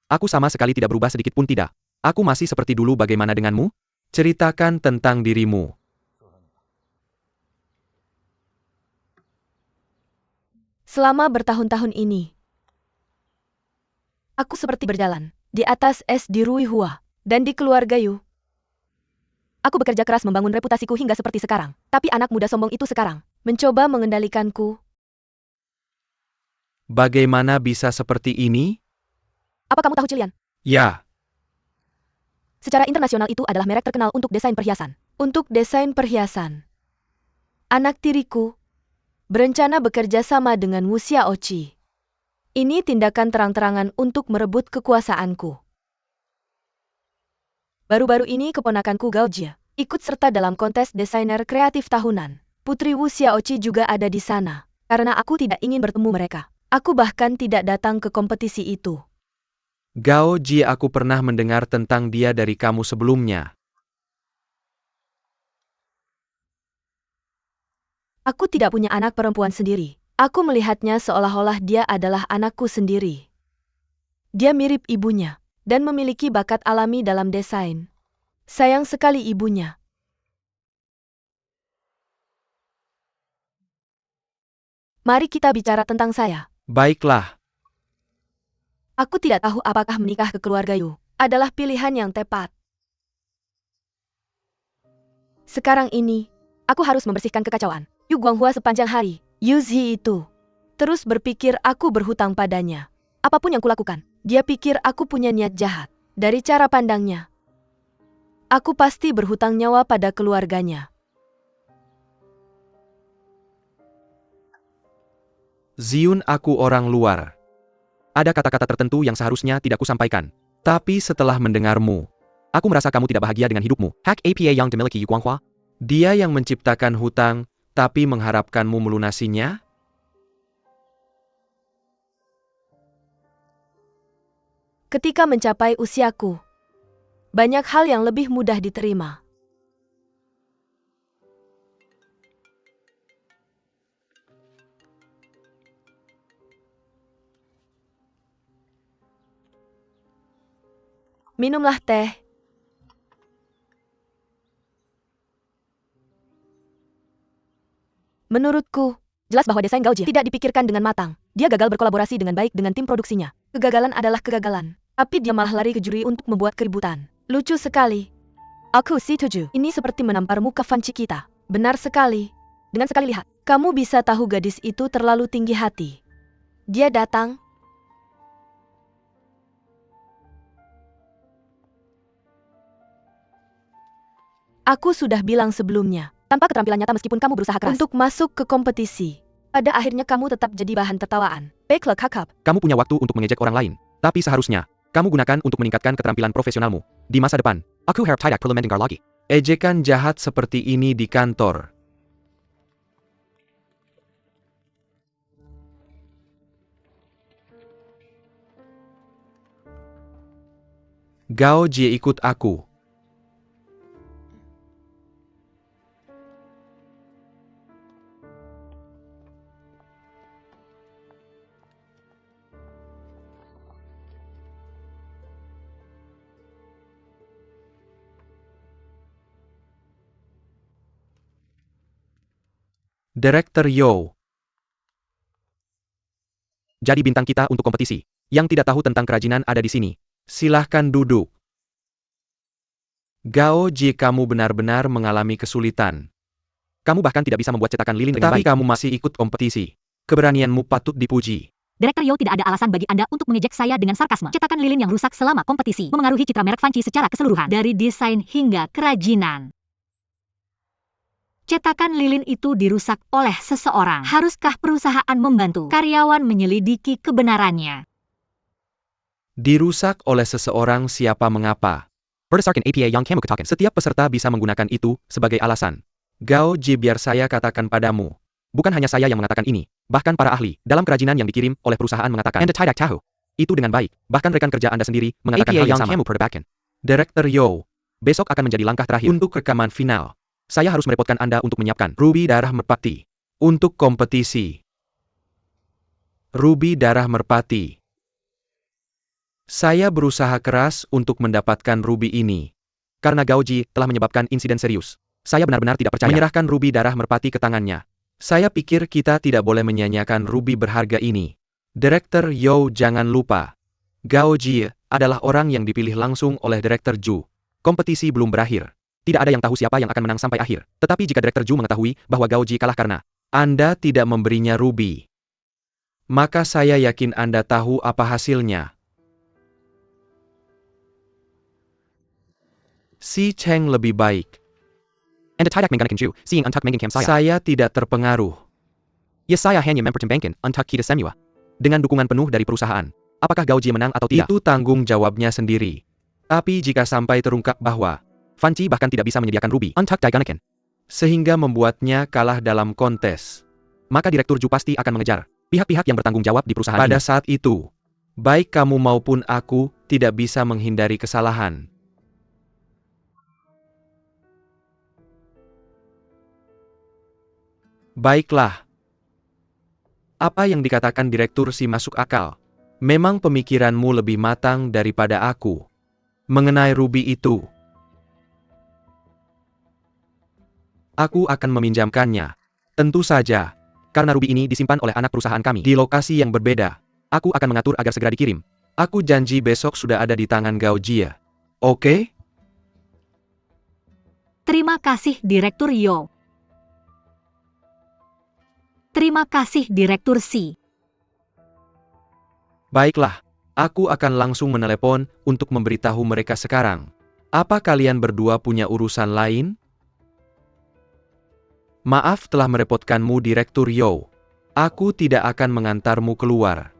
Aku sama sekali tidak berubah sedikit pun tidak. Aku masih seperti dulu. Bagaimana denganmu? Ceritakan tentang dirimu.
Selama bertahun-tahun ini, aku seperti berjalan di atas es di Ruihua dan di keluarga Yu. Aku bekerja keras membangun reputasiku hingga seperti sekarang. Tapi anak muda sombong itu sekarang mencoba mengendalikanku.
Bagaimana bisa seperti ini?
Apa kamu tahu Cilian?
Ya,
Secara internasional itu adalah merek terkenal untuk desain perhiasan. Untuk desain perhiasan. Anak tiriku berencana bekerja sama dengan Wu Xiaoqi. Ini tindakan terang-terangan untuk merebut kekuasaanku. Baru-baru ini keponakanku Gao Jie ikut serta dalam kontes desainer kreatif tahunan. Putri Wu Xiaoqi juga ada di sana. Karena aku tidak ingin bertemu mereka, aku bahkan tidak datang ke kompetisi itu.
Gao Ji, aku pernah mendengar tentang dia dari kamu sebelumnya.
Aku tidak punya anak perempuan sendiri. Aku melihatnya seolah-olah dia adalah anakku sendiri. Dia mirip ibunya dan memiliki bakat alami dalam desain. Sayang sekali ibunya. Mari kita bicara tentang saya.
Baiklah,
Aku tidak tahu apakah menikah ke keluarga Yu adalah pilihan yang tepat. Sekarang ini, aku harus membersihkan kekacauan Yu Guanghua sepanjang hari. Yu Zi itu terus berpikir aku berhutang padanya. Apapun yang kulakukan, dia pikir aku punya niat jahat. Dari cara pandangnya, aku pasti berhutang nyawa pada keluarganya.
Ziun, aku orang luar. Ada kata-kata tertentu yang seharusnya tidak kusampaikan. Tapi setelah mendengarmu, aku merasa kamu tidak bahagia dengan hidupmu. Hak apa yang dimiliki Yu Guanghua? Dia yang menciptakan hutang, tapi mengharapkanmu melunasinya?
Ketika mencapai usiaku, banyak hal yang lebih mudah diterima. Minumlah teh. Menurutku, jelas bahwa desain Gao Jie tidak dipikirkan dengan matang. Dia gagal berkolaborasi dengan baik dengan tim produksinya. Kegagalan adalah kegagalan. Tapi dia malah lari ke juri untuk membuat keributan. Lucu sekali. Aku setuju. Ini seperti menampar muka fan kita. Benar sekali. Dengan sekali lihat, kamu bisa tahu gadis itu terlalu tinggi hati. Dia datang. Aku sudah bilang sebelumnya, Tanpa keterampilan nyata meskipun kamu berusaha keras untuk masuk ke kompetisi, pada akhirnya kamu tetap jadi bahan tertawaan. Baiklah kakak.
Kamu punya waktu untuk mengejek orang lain, tapi seharusnya kamu gunakan untuk meningkatkan keterampilan profesionalmu di masa depan. Aku harap tidak perlu mendengar lagi ejekan jahat seperti ini di kantor. Gao Jie, ikut aku. Direktur Yo. Jadi bintang kita untuk kompetisi. Yang tidak tahu tentang kerajinan ada di sini. Silahkan duduk. Gao Jie, kamu benar-benar mengalami kesulitan. Kamu bahkan tidak bisa membuat cetakan lilin dengan baik. Tapi kamu masih ikut kompetisi. Keberanianmu patut dipuji.
Direktur Yo, tidak ada alasan bagi Anda untuk mengejek saya dengan sarkasme. Cetakan lilin yang rusak selama kompetisi memengaruhi citra merek Fanci secara keseluruhan, dari desain hingga kerajinan. Cetakan lilin itu dirusak oleh seseorang. Haruskah perusahaan membantu karyawan menyelidiki kebenarannya?
Dirusak oleh seseorang, siapa, mengapa? Berdasarkan APA yang kamu katakan, setiap peserta bisa menggunakan itu sebagai alasan. Gao Jie, biar saya katakan padamu. Bukan hanya saya yang mengatakan ini, bahkan para ahli dalam kerajinan yang dikirim oleh perusahaan mengatakan Anda tidak tahu itu dengan baik. Bahkan rekan kerja Anda sendiri mengatakan APA hal yang sama. Kamu perdebatkan. Direktur Yo, besok akan menjadi langkah terakhir untuk rekaman final. Saya harus merepotkan Anda untuk menyiapkan ruby darah merpati untuk kompetisi. Ruby darah merpati. Saya berusaha keras untuk mendapatkan ruby ini. Karena Gao Jie telah menyebabkan insiden serius. Saya benar-benar tidak percaya menyerahkan ruby darah merpati ke tangannya. Saya pikir kita tidak boleh menyanyiakan ruby berharga ini. Direktur Yo, jangan lupa. Gao Jie adalah orang yang dipilih langsung oleh Direktur Zhu. Kompetisi belum berakhir. Tidak ada yang tahu siapa yang akan menang sampai akhir. Tetapi jika Direktur Zhu mengetahui bahwa Gao Jie kalah karena Anda tidak memberinya ruby, maka saya yakin Anda tahu apa hasilnya. Si Cheng lebih baik. Anda tidak menggunakan Zhu, seeing untuk mengincam saya. Saya tidak terpengaruh. Ya, saya hanya mempertimbangkan untuk kita semua. Dengan dukungan penuh dari perusahaan. Apakah Gao Jie menang atau tidak? Itu tanggung jawabnya sendiri. Tapi jika sampai terungkap bahwa Fanci bahkan tidak bisa menyediakan ruby untuk digunakan, sehingga membuatnya kalah dalam kontes, maka Direktur Zhu pasti akan mengejar pihak-pihak yang bertanggung jawab di perusahaan ini. Pada saat itu, baik kamu maupun aku tidak bisa menghindari kesalahan. Baiklah. Apa yang dikatakan Direktur Si masuk akal. Memang pemikiranmu lebih matang daripada aku mengenai ruby itu. Aku akan meminjamkannya. Tentu saja. Karena ruby ini disimpan oleh anak perusahaan kami di lokasi yang berbeda. Aku akan mengatur agar segera dikirim. Aku janji besok sudah ada di tangan Gao Jie. Oke?
Terima kasih Direktur Yo. Terima kasih Direktur Si.
Baiklah. Aku akan langsung menelepon untuk memberitahu mereka sekarang. Apa kalian berdua punya urusan lain? Maaf telah merepotkanmu Direktur Yo. Aku tidak akan mengantarmu keluar.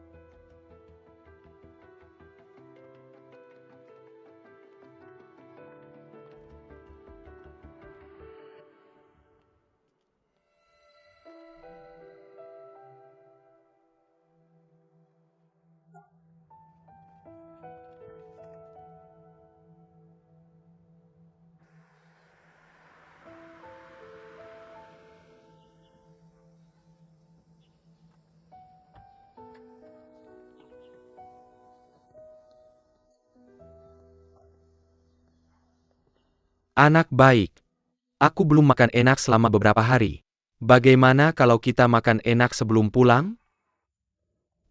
Anak baik. Aku belum makan enak selama beberapa hari. Bagaimana kalau kita makan enak sebelum pulang?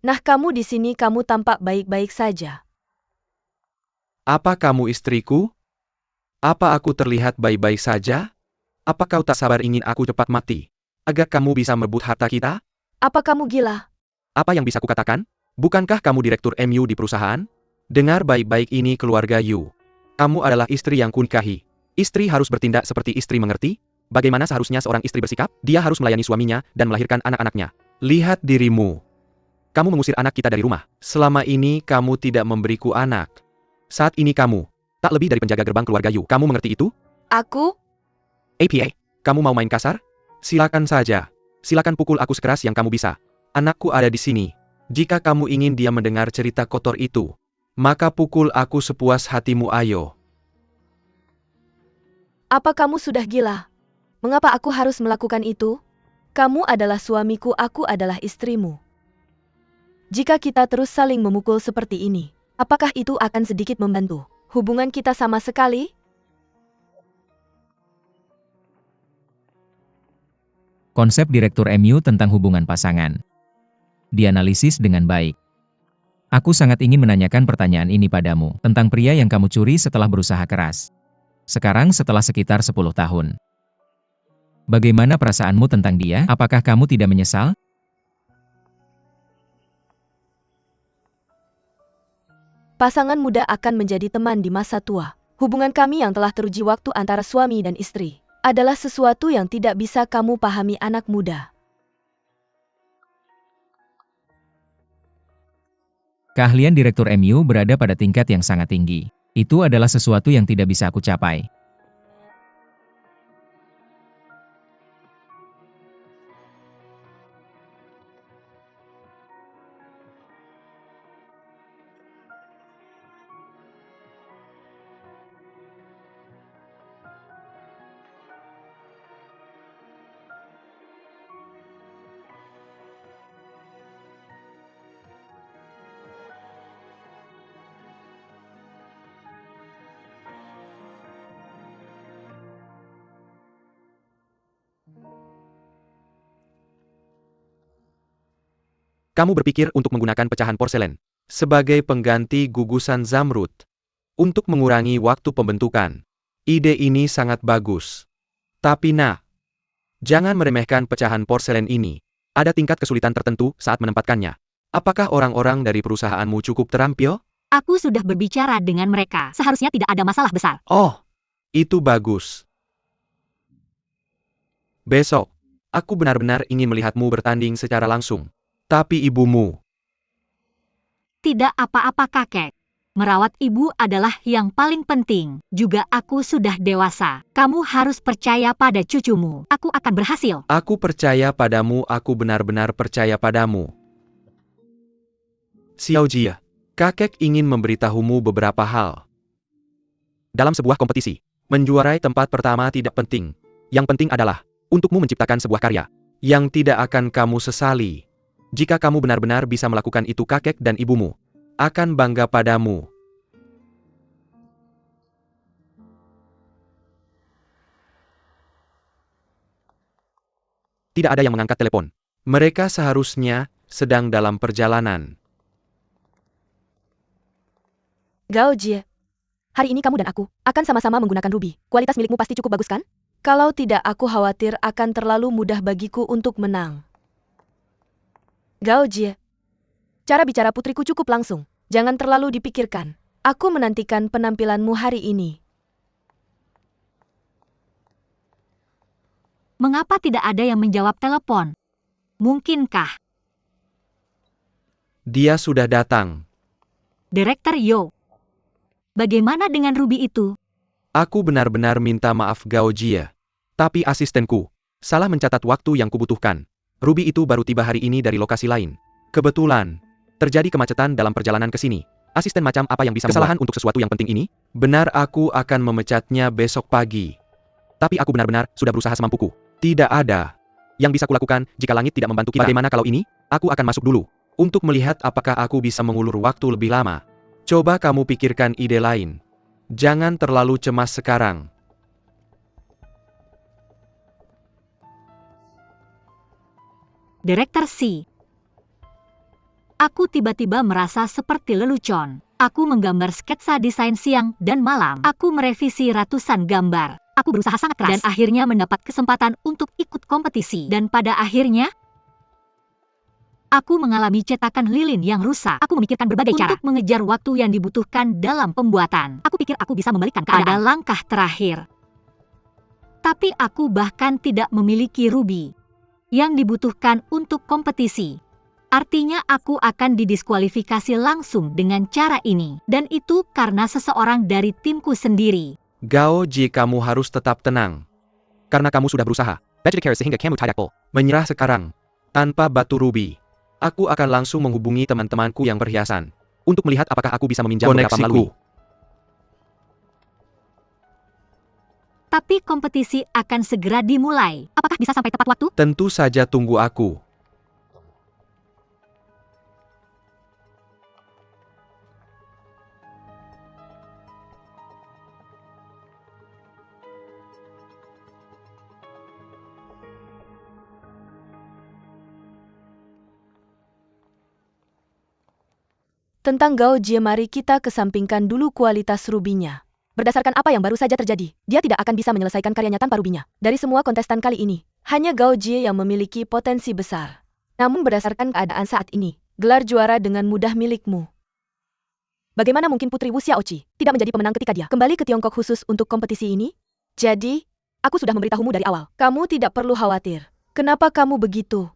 Nah, kamu di sini kamu tampak baik-baik saja.
Apa kamu istriku? Apa aku terlihat baik-baik saja? Apa kau tak sabar ingin aku cepat mati, agar kamu bisa merebut harta kita?
Apa kamu gila?
Apa yang bisa kukatakan? Bukankah kamu Direktur MU di perusahaan? Dengar baik-baik ini keluarga Yu. Kamu adalah istri yang kunikahi. Istri harus bertindak seperti istri, mengerti? Bagaimana seharusnya seorang istri bersikap? Dia harus melayani suaminya dan melahirkan anak-anaknya. Lihat dirimu. Kamu mengusir anak kita dari rumah. Selama ini kamu tidak memberiku anak. Saat ini kamu tak lebih dari penjaga gerbang keluarga Yu. Kamu mengerti itu?
Aku?
APA, kamu mau main kasar? Silakan saja. Silakan pukul aku sekeras yang kamu bisa. Anakku ada di sini. Jika kamu ingin dia mendengar cerita kotor itu, maka pukul aku sepuas hatimu, ayo.
Apa kamu sudah gila? Mengapa aku harus melakukan itu? Kamu adalah suamiku, aku adalah istrimu. Jika kita terus saling memukul seperti ini, apakah itu akan sedikit membantu hubungan kita sama sekali?
Konsep Direktur MU tentang hubungan pasangan. Dianalisis dengan baik. Aku sangat ingin menanyakan pertanyaan ini padamu, tentang pria yang kamu curi setelah berusaha keras. Sekarang setelah sekitar 10 tahun. Bagaimana perasaanmu tentang dia? Apakah kamu tidak menyesal?
Pasangan muda akan menjadi teman di masa tua. Hubungan kami yang telah teruji waktu antara suami dan istri adalah sesuatu yang tidak bisa kamu pahami, anak muda.
Keahlian Direktur MU berada pada tingkat yang sangat tinggi. Itu adalah sesuatu yang tidak bisa aku capai.
Kamu berpikir untuk menggunakan pecahan porselen sebagai pengganti gugusan zamrud untuk mengurangi waktu pembentukan. Ide ini sangat bagus. Tapi jangan meremehkan pecahan porselen ini. Ada tingkat kesulitan tertentu saat menempatkannya. Apakah orang-orang dari perusahaanmu cukup terampil?
Aku sudah berbicara dengan mereka. Seharusnya tidak ada masalah besar.
Oh, itu bagus. Besok, aku benar-benar ingin melihatmu bertanding secara langsung. Tapi ibumu.
Tidak apa-apa, kakek. Merawat ibu adalah yang paling penting. Juga aku sudah dewasa. Kamu harus percaya pada cucumu. Aku akan berhasil.
Aku percaya padamu, aku benar-benar percaya padamu. Xiao Jia, kakek ingin memberitahumu beberapa hal. Dalam sebuah kompetisi, menjuarai tempat pertama tidak penting. Yang penting adalah untukmu menciptakan sebuah karya yang tidak akan kamu sesali. Jika kamu benar-benar bisa melakukan itu, kakek dan ibumu akan bangga padamu. Tidak ada yang mengangkat telepon. Mereka seharusnya sedang dalam perjalanan.
Gao Jie, hari ini kamu dan aku akan sama-sama menggunakan ruby. Kualitas milikmu pasti cukup bagus, kan? Kalau tidak, aku khawatir akan terlalu mudah bagiku untuk menang. Gao Jie, cara bicara putriku cukup langsung. Jangan terlalu dipikirkan. Aku menantikan penampilanmu hari ini.
Mengapa tidak ada yang menjawab telepon? Mungkinkah
Dia sudah datang.
Direktur Yo? Bagaimana dengan ruby itu?
Aku benar-benar minta maaf, Gao Jie. Tapi asistenku salah mencatat waktu yang kubutuhkan. Ruby itu baru tiba hari ini dari lokasi lain. Kebetulan terjadi kemacetan dalam perjalanan ke sini. Asisten macam apa yang bisa kesalahan untuk sesuatu yang penting ini? Benar, aku akan memecatnya besok pagi. Tapi aku benar-benar sudah berusaha semampuku. Tidak ada yang bisa kulakukan jika langit tidak membantu kita. Bagaimana kalau ini? Aku akan masuk dulu untuk melihat apakah aku bisa mengulur waktu lebih lama. Coba kamu pikirkan ide lain. Jangan terlalu cemas sekarang.
Direktur C. Aku tiba-tiba merasa seperti lelucon. Aku menggambar sketsa desain siang dan malam. Aku merevisi ratusan gambar. Aku berusaha sangat keras dan akhirnya mendapat kesempatan untuk ikut kompetisi. Dan pada akhirnya, aku mengalami cetakan lilin yang rusak. Aku memikirkan berbagai cara untuk mengejar waktu yang dibutuhkan dalam pembuatan. Aku pikir aku bisa membalikan keadaan. Pada langkah terakhir, Tapi aku bahkan tidak memiliki ruby yang dibutuhkan untuk kompetisi. Artinya aku akan didiskualifikasi langsung dengan cara ini. Dan itu karena seseorang dari timku sendiri.
Gao Ji, kamu harus tetap tenang. Karena kamu sudah berusaha sehingga kamu tidak menyerah sekarang. Tanpa batu ruby, aku akan langsung menghubungi teman-temanku yang perhiasan untuk melihat apakah aku bisa meminjam beberapa melalui.
Tapi kompetisi akan segera dimulai. Apakah bisa sampai tepat waktu?
Tentu saja, tunggu aku.
Tentang Gao Jie, mari kita kesampingkan dulu kualitas rubinya. Berdasarkan apa yang baru saja terjadi, dia tidak akan bisa menyelesaikan karyanya tanpa rubinya. Dari semua kontestan kali ini, hanya Gao Jie yang memiliki potensi besar. Namun berdasarkan keadaan saat ini, gelar juara dengan mudah milikmu. Bagaimana mungkin Putri Wu Xiaoqi tidak menjadi pemenang ketika dia kembali ke Tiongkok khusus untuk kompetisi ini? Jadi, aku sudah memberitahumu dari awal. Kamu tidak perlu khawatir. Kenapa kamu begitu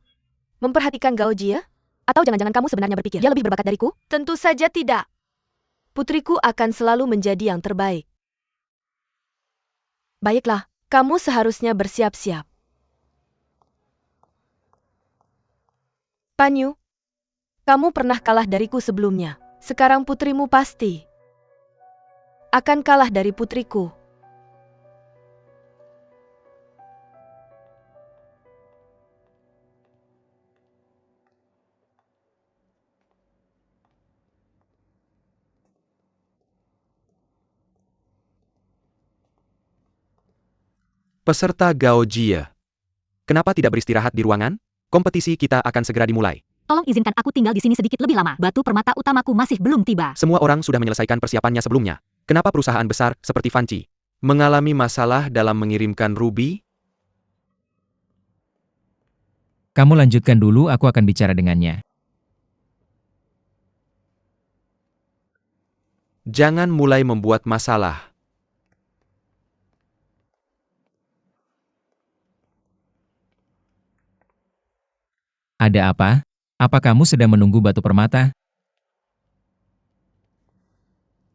memperhatikan Gao Jie? Atau jangan-jangan kamu sebenarnya berpikir dia lebih berbakat dariku? Tentu saja tidak. Putriku akan selalu menjadi yang terbaik. Baiklah, kamu seharusnya bersiap-siap. Pan Yu, kamu pernah kalah dariku sebelumnya. Sekarang putrimu pasti akan kalah dari putriku.
Peserta Gao Jie, kenapa tidak beristirahat di ruangan? Kompetisi kita akan segera dimulai.
Tolong izinkan aku tinggal di sini sedikit lebih lama. Batu permata utamaku masih belum tiba.
Semua orang sudah menyelesaikan persiapannya sebelumnya. Kenapa perusahaan besar seperti Fanci mengalami masalah dalam mengirimkan ruby?
Kamu lanjutkan dulu, aku akan bicara dengannya.
Jangan mulai membuat masalah.
Ada apa? Apa kamu sedang menunggu batu permata?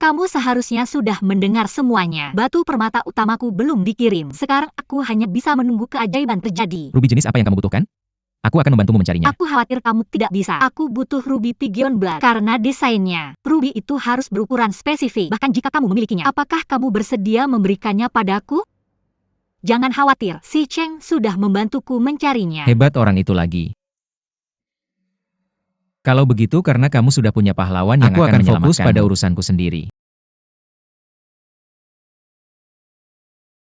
Kamu seharusnya sudah mendengar semuanya. Batu permata utamaku belum dikirim. Sekarang aku hanya bisa menunggu keajaiban terjadi.
Ruby jenis apa yang kamu butuhkan? Aku akan membantumu mencarinya.
Aku khawatir kamu tidak bisa. Aku butuh ruby Pigeon Blood karena desainnya. Ruby itu harus berukuran spesifik. Bahkan jika kamu memilikinya, apakah kamu bersedia memberikannya padaku? Jangan khawatir, si Cheng sudah membantuku mencarinya.
Hebat orang itu lagi. Kalau begitu karena kamu sudah punya pahlawan yang
Aku
akan
akan fokus
menyelamatkanmu. Pada urusanku sendiri.